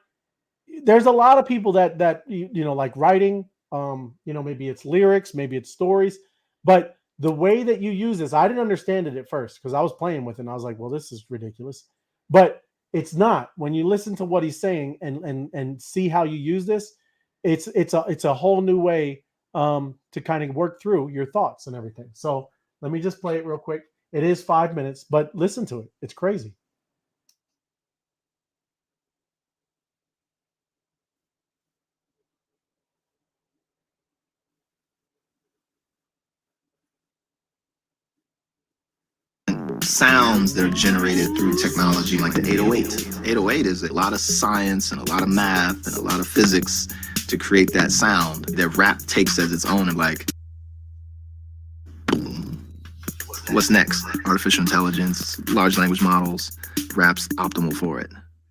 Speaker 2: there's a lot of people that like writing. Maybe it's lyrics, maybe it's stories, but the way that you use this, I didn't understand it at first because I was playing with it and I was like, well, this is ridiculous. But it's not. When you listen to what he's saying and see how you use this, it's a whole new way to kind of work through your thoughts and everything. So let me just play it real quick. It is 5 minutes, but listen to it. It's crazy.
Speaker 11: Sounds that are generated through technology like the 808. 808 is a lot of science and a lot of math and a lot of physics to create that sound that rap takes as its own and like, what's next? Artificial intelligence, large language models, rap's optimal for it.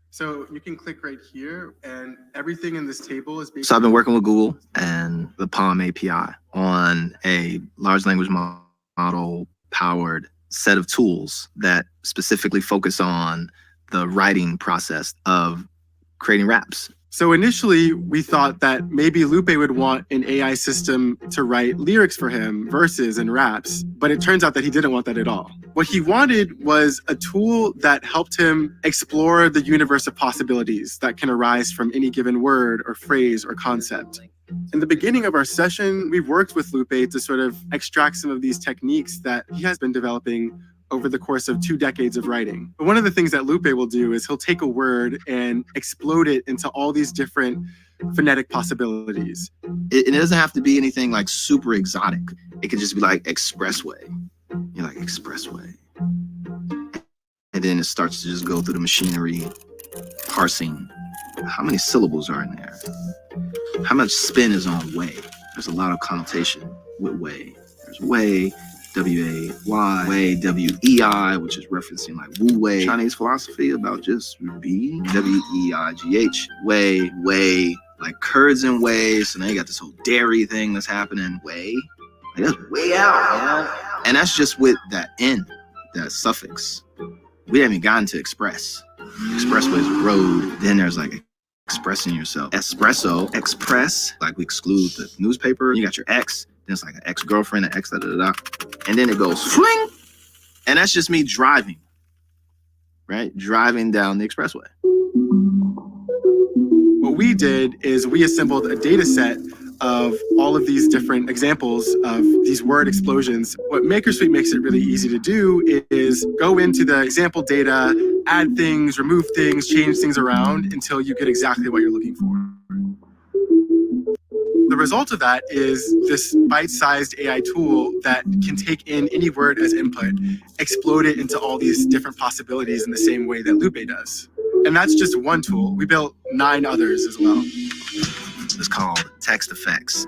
Speaker 12: So you can click right here and everything in this table is basically...
Speaker 11: So I've been working with Google and the Palm API on a large language model powered set of tools that specifically focus on the writing process of creating raps.
Speaker 12: So initially, we thought that maybe Lupe would want an AI system to write lyrics for him, verses and raps, but it turns out that he didn't want that at all. What he wanted was a tool that helped him explore the universe of possibilities that can arise from any given word or phrase or concept. In the beginning of our session, we worked with Lupe to sort of extract some of these techniques that he has been developing over the course of 2 decades of writing. But one of the things that Lupe will do is he'll take a word and explode it into all these different phonetic possibilities.
Speaker 11: It doesn't have to be anything like super exotic. It could just be like expressway. You're like expressway. And then it starts to just go through the machinery, parsing. How many syllables are in there? How much spin is on way? There's a lot of connotation with way. There's way, W-A-Y, Wei, W-E-I, which is referencing like Wu Wei, Chinese philosophy about just being, W-E-I-G-H, Wei, like curds and whey. So now you got this whole dairy thing that's happening. Whey, like that's way out, man. And that's just with that N, that suffix. We haven't even gotten to express. Expressway is a road. Then there's like expressing yourself. Espresso, express, like we exclude the newspaper. You got your ex, then it's like an ex-girlfriend, an ex, da-da-da-da. And then it goes fling. And that's just me driving, right? Driving down the expressway.
Speaker 12: What we did is we assembled a data set of all of these different examples of these word explosions. What MakerSuite makes it really easy to do is go into the example data, add things, remove things, change things around until you get exactly what you're looking for. The result of that is this bite-sized AI tool that can take in any word as input, explode it into all these different possibilities in the same way that Lupe does. And that's just one tool. We built 9 others as well.
Speaker 11: It's called text effects.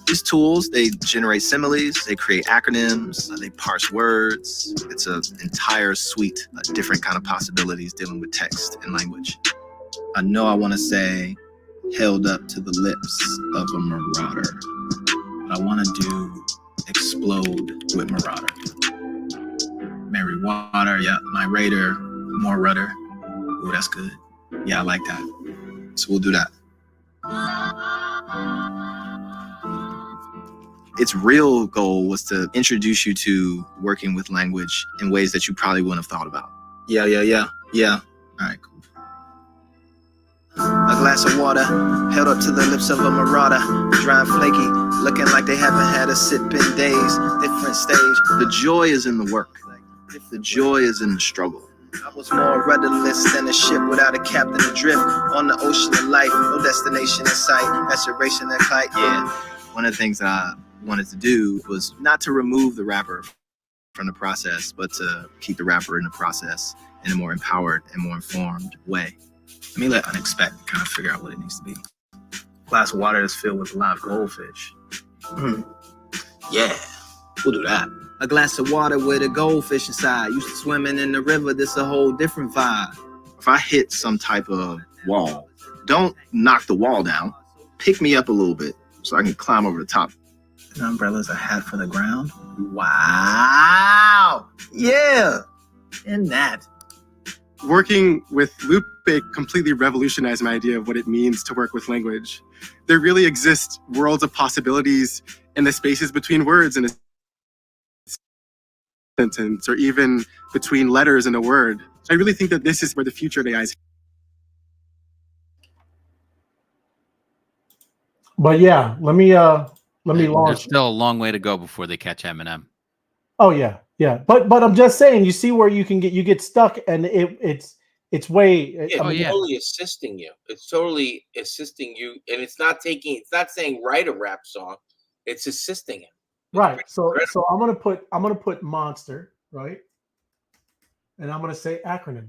Speaker 11: These tools, they generate similes, they create acronyms, they parse words. It's an entire suite of different kind of possibilities dealing with text and language. I know I want to say held up to the lips of a marauder, but I want to do explode with marauder. Mary Water, yeah, my raider, more rudder. Ooh, that's good. Yeah, I like that. So we'll do that. Its real goal was to introduce you to working with language in ways that you probably wouldn't have thought about. Yeah. All right, cool. A glass of water held up to the lips of a marauder, dry and flaky, looking like they haven't had a sip in days. Different stage. The joy is in the work. The joy is in the struggle. I was more rudderless than a ship without a captain adrift on the ocean of life, no destination in sight, aspiration and kite. Yeah, one of the things that I wanted to do was not to remove the rapper from the process, but to keep the rapper in the process in a more empowered and more informed way. Let me let Unexpect kind of figure out what it needs to be. Glass of water that's filled with live goldfish. Yeah, we'll do that. A glass of water with a goldfish inside. Used to swimming in the river, this a whole different vibe. If I hit some type of wall, don't knock the wall down. Pick me up a little bit so I can climb over the top. An umbrella's a hat for the ground. Wow. Yeah. And that.
Speaker 12: Working with Lupe completely revolutionized my idea of what it means to work with language. There really exist worlds of possibilities in the spaces between words in a sentence, or even between letters in a word. I really think that this is where the future of AI is.
Speaker 2: But yeah, let me
Speaker 3: There's
Speaker 2: launch.
Speaker 3: still a long way to go before they catch Eminem.
Speaker 2: Oh yeah. But I'm just saying, you see where you get stuck, and it's way.
Speaker 1: Totally assisting you. It's totally assisting you, and it's not saying write a rap song. It's assisting it.
Speaker 2: Right. So I'm gonna put monster, right? And I'm gonna say acronym,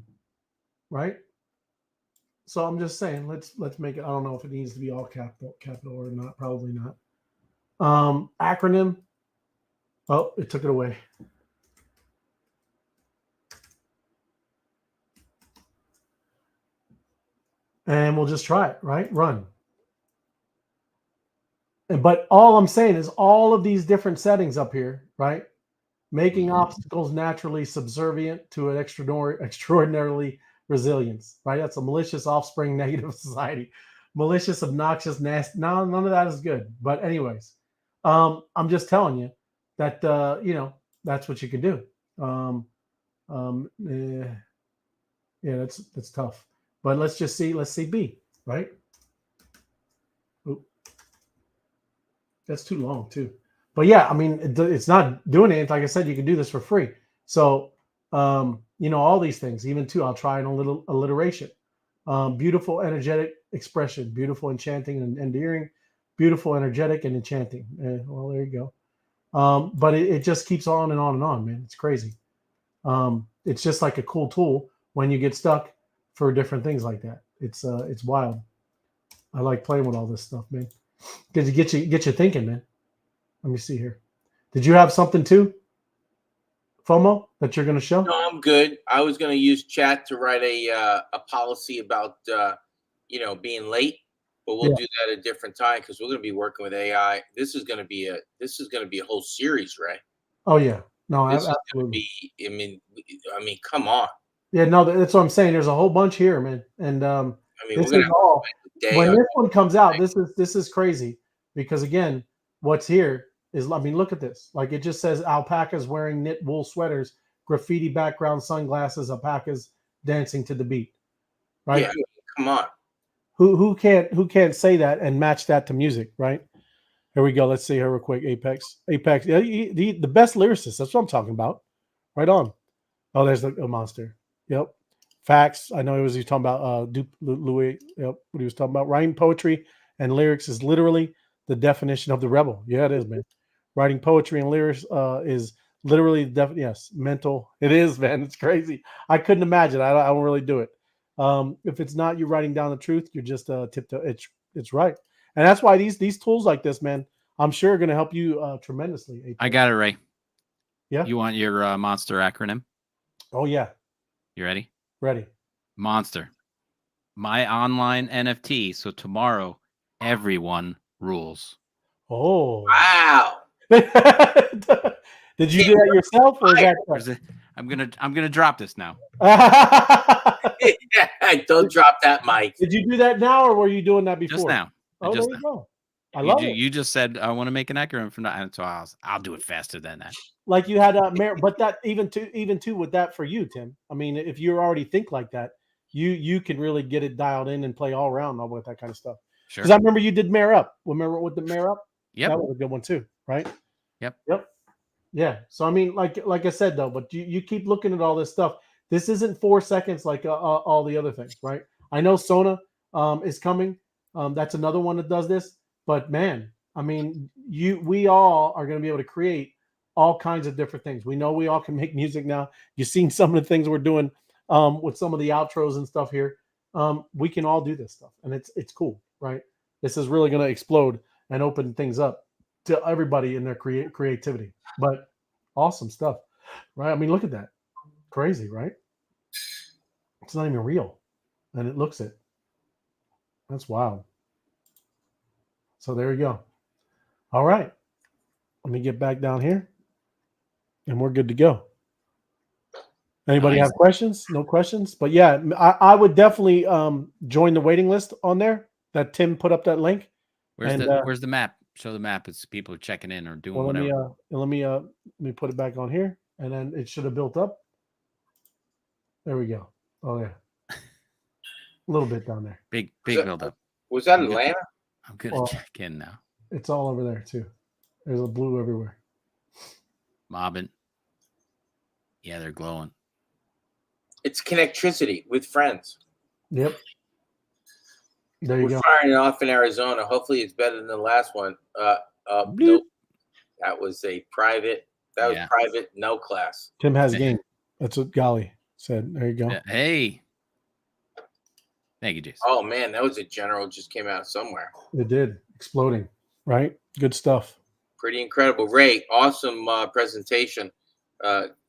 Speaker 2: right? So I'm just saying, let's make it. I don't know if it needs to be all capital or not. Probably not. Acronym. Oh, it took it away. And we'll just try it, right? Run. But all I'm saying is all of these different settings up here, right? Making obstacles naturally subservient to an extraordinarily resilience, right? That's a malicious offspring negative society. Malicious, obnoxious, nasty. No, none of that is good. But anyways, I'm just telling you that, that's what you can do. Yeah, that's tough. But let's see B, right? Oop. That's too long too. But yeah, I mean, it's not doing anything. Like I said, you can do this for free. So, all these things, even too, I'll try an alliteration. Beautiful, energetic expression, beautiful, enchanting, and endearing, beautiful, energetic, and enchanting. Well, there you go. But it just keeps on and on and on, man. It's crazy. It's just like a cool tool when you get stuck for different things like that. It's wild. I like playing with all this stuff, man, because it get you thinking, man. Let me see here. Did you have something too? FOMO that you're going to show?
Speaker 1: No, I'm good. I was going to use chat to write a policy about being late, but we'll do that at a different time because we're going to be working with AI. This is going to be a whole series, Ray.
Speaker 2: Oh yeah, no,
Speaker 1: This is going to
Speaker 2: absolutely.
Speaker 1: be. I mean, come on.
Speaker 2: Yeah, no, that's what I'm saying. There's a whole bunch here, man, and
Speaker 1: I mean,
Speaker 2: this
Speaker 1: we're going
Speaker 2: is
Speaker 1: to
Speaker 2: all.
Speaker 1: day
Speaker 2: When
Speaker 1: on
Speaker 2: this one comes out, this is crazy because again, what's here is, I mean, look at this. Like it just says alpacas wearing knit wool sweaters, graffiti background, sunglasses, alpacas dancing to the beat. Right?
Speaker 1: Yeah, come on.
Speaker 2: Who can't say that and match that to music, right? Here we go. Let's see here real quick. Apex. Yeah, the best lyricist. That's what I'm talking about. Right on. Oh, there's a monster. Yep. Facts. I know he was talking about Louis. Yep. What he was talking about. Writing poetry and lyrics is literally the definition of the rebel. Yeah, it is, man. Writing poetry and lyrics is literally yes, mental. It is, man. It's crazy. I couldn't imagine. I don't really do it. If it's not you writing down the truth, you're just tiptoe. It's right, and that's why these tools like this, man, I'm sure are going to help you tremendously. Apex.
Speaker 3: I got it, Ray.
Speaker 2: Yeah.
Speaker 3: You want your monster acronym?
Speaker 2: Oh yeah.
Speaker 3: You ready?
Speaker 2: Ready.
Speaker 3: Monster. My online NFT. So tomorrow, everyone rules.
Speaker 2: Oh.
Speaker 1: Wow.
Speaker 2: Did you do that yourself, or is that?
Speaker 3: I'm gonna drop this now.
Speaker 1: Don't drop that, Mike.
Speaker 2: Did you do that now, or were you doing that before?
Speaker 3: Just now.
Speaker 2: Oh,
Speaker 3: just
Speaker 2: there you
Speaker 3: now.
Speaker 2: go. I love it.
Speaker 3: You just said I want to make an acronym from that, and so I'll do it faster than that.
Speaker 2: Like you had but that even too with that for you, Tim. I mean, if you already think like that, you can really get it dialed in and play all around with that kind of stuff.
Speaker 3: Sure.
Speaker 2: Because I remember you did Mayor Up. Remember with the Mayor Up?
Speaker 3: Yep.
Speaker 2: That was a good one too, right?
Speaker 3: Yep.
Speaker 2: Yeah. So I mean, like I said though, but you keep looking at all this stuff. This isn't 4 seconds like all the other things, right? I know Sona is coming. That's another one that does this. But man, I mean, we all are going to be able to create all kinds of different things. We know we all can make music now. You've seen some of the things we're doing with some of the outros and stuff here. We can all do this stuff, and it's cool, right? This is really going to explode and open things up to everybody in their creativity. But awesome stuff, right? I mean, look at that. Crazy, right? It's not even real, and it looks it. That's wild. So there you go. All right. Let me get back down here, and we're good to go. Anybody have questions? No questions? But yeah, I would definitely join the waiting list on there that Tim put up that link.
Speaker 3: Where's the map? Show the map. It's people are checking in or doing whatever.
Speaker 2: Let me put it back on here, and then it should have built up. There we go. Oh yeah, a little bit down there.
Speaker 3: Big build up.
Speaker 1: Was that Atlanta?
Speaker 3: I'm gonna check in now.
Speaker 2: It's all over there too. There's a blue everywhere.
Speaker 3: Mobbing. Yeah, they're glowing.
Speaker 1: It's connectricity with friends.
Speaker 2: Yep. There you
Speaker 1: We're
Speaker 2: go.
Speaker 1: firing it off in Arizona. Hopefully, it's better than the last one. Nope. That was a private. That was private. No class.
Speaker 2: Tim has game. That's what Golly said. There you go.
Speaker 3: Hey. Thank you, Jason.
Speaker 1: Oh man, that was a general just came out somewhere.
Speaker 2: It did. Exploding. Right. Good stuff.
Speaker 1: Pretty incredible. Ray, awesome presentation.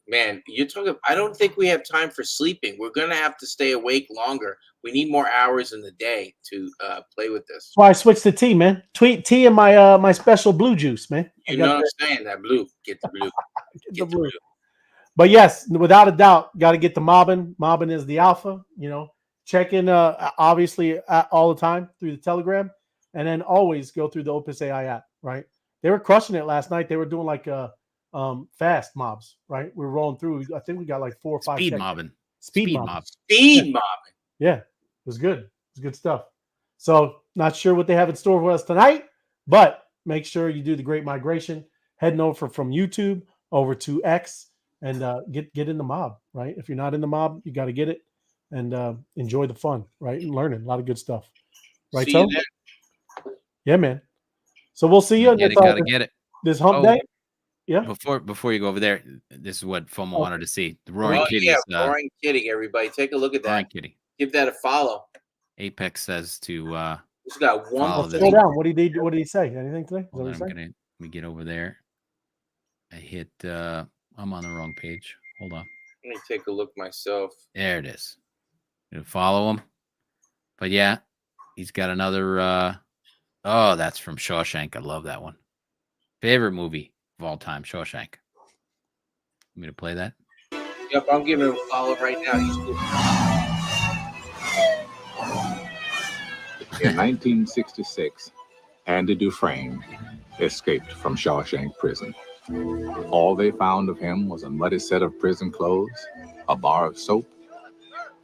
Speaker 1: Man, you're talking. I don't think we have time for sleeping. We're gonna have to stay awake longer. We need more hours in the day to play with this.
Speaker 2: That's why I switched to tea, man. Tea and my my special blue juice, man.
Speaker 1: You know what I'm saying? That blue. Get the blue.
Speaker 2: Get the blue. But yes, without a doubt, got to get the mobbing. Mobbing is the alpha. You know, check in obviously all the time through the Telegram, and then always go through the OpenAI app. Right? They were crushing it last night. They were doing like fast mobs, right? We're rolling through. I think we got like 4 or 5
Speaker 3: speed
Speaker 2: seconds.
Speaker 3: mobbing.
Speaker 2: Speed mobbing.
Speaker 1: Speed mobbing.
Speaker 2: Yeah, it was good. It was good stuff. So not sure what they have in store for us tonight, but make sure you do the great migration. Heading over from YouTube over to X and get in the mob, right? If you're not in the mob, you got to get it and enjoy the fun, right? And learning a lot of good stuff. Right, so? Yeah, man. So we'll see you on this hump day. Yeah.
Speaker 3: Before you go over there, this is what FOMO wanted to see. The Roaring Kitty.
Speaker 1: Yeah, Roaring Kitty, everybody. Take a look at that.
Speaker 3: Roaring Kitty.
Speaker 1: Give that a follow.
Speaker 3: Apex says to
Speaker 1: just got one.
Speaker 2: Slow down. What did he say? Anything today?
Speaker 3: Let me get over there. I hit I'm on the wrong page. Hold on.
Speaker 1: Let me take a look myself.
Speaker 3: There it is. You follow him. But yeah, he's got another. Oh, that's from Shawshank. I love that one. Favorite movie of all time, Shawshank. Want me to play that?
Speaker 1: Yep, I'm giving him a follow right now. He's good.
Speaker 13: In 1966, Andy Dufresne escaped from Shawshank Prison. All they found of him was a muddy set of prison clothes, a bar of soap,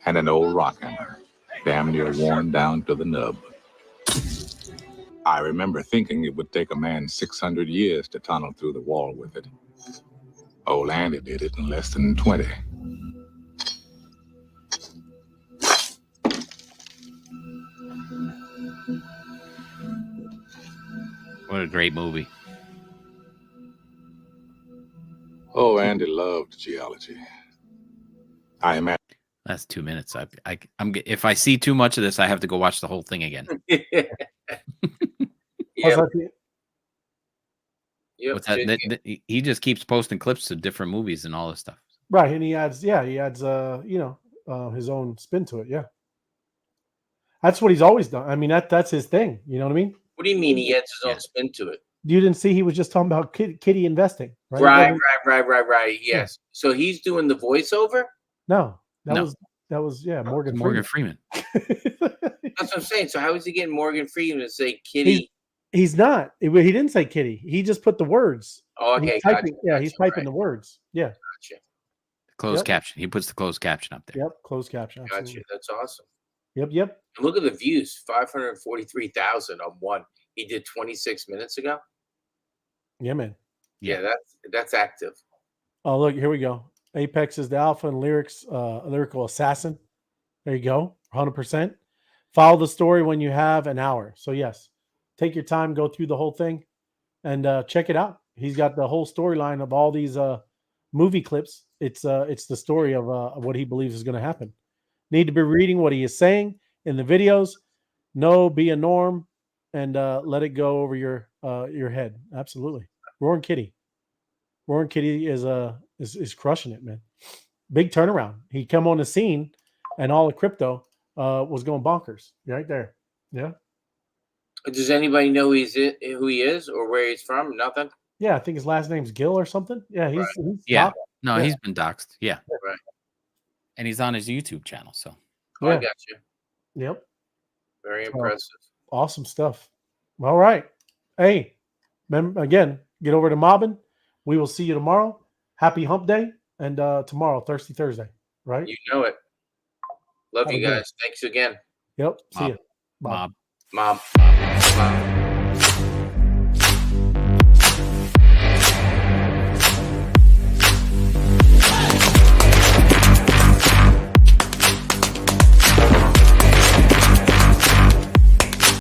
Speaker 13: and an old rock hammer, damn near worn down to the nub. I remember thinking it would take a man 600 years to tunnel through the wall with it. Old Andy did it in less than 20.
Speaker 3: What a great movie.
Speaker 13: Oh, Andy loved geology. I imagine.
Speaker 3: That's 2 minutes. I'm if I see too much of this, I have to go watch the whole thing again.
Speaker 1: Yep. Yep.
Speaker 3: What's that? He just keeps posting clips of different movies and all this stuff.
Speaker 2: Right, and he adds his own spin to it. Yeah, that's what he's always done. I mean, that's his thing. You know what I mean?
Speaker 1: What do you mean he adds his own spin to it?
Speaker 2: You didn't see he was just talking about kitty investing, right?
Speaker 1: Right. Yes. So he's doing the voiceover?
Speaker 2: No, that was Morgan
Speaker 3: Freeman.
Speaker 1: That's what I'm saying. So how is he getting Morgan Freeman to say kitty?
Speaker 2: He's not. He didn't say kitty. He just put the words.
Speaker 1: Oh, okay.
Speaker 2: He's typing, he's typing the words. Yeah.
Speaker 1: Gotcha.
Speaker 3: Closed caption. He puts the closed caption up there.
Speaker 2: Yep. Closed caption. Absolutely.
Speaker 1: Gotcha. That's awesome.
Speaker 2: Yep.
Speaker 1: And look at the views. 543,000 on one. He did 26 minutes ago.
Speaker 2: Yeah, man.
Speaker 1: Yeah, that's active.
Speaker 2: Oh, look, here we go. Apex is the alpha and lyrical assassin. There you go. 100%. Follow the story when you have an hour. So yes, take your time, go through the whole thing, and check it out. He's got the whole storyline of all these movie clips. It's the story of what he believes is going to happen. Need to be reading what he is saying in the videos. No, be a norm, and let it go over your head. Absolutely. Roaring Kitty is crushing it, man. Big turnaround. He come on the scene, and all the crypto was going bonkers right there. Yeah.
Speaker 1: Does anybody know who he is or where he's from? Nothing.
Speaker 2: Yeah, I think his last name's Gill or something. Yeah, he's
Speaker 3: yeah. No, he's been doxxed. Yeah.
Speaker 1: Right.
Speaker 3: And he's on his YouTube channel. So.
Speaker 1: Oh, I got you.
Speaker 2: Yep.
Speaker 1: Very impressive.
Speaker 2: Awesome stuff. All right. Hey, again, get over to Mobbin. We will see you tomorrow. Happy Hump Day, and tomorrow, Thirsty Thursday. Right?
Speaker 1: You know it. Love you guys. Thanks again.
Speaker 2: Yep. See you.
Speaker 3: Mob.
Speaker 1: Mob.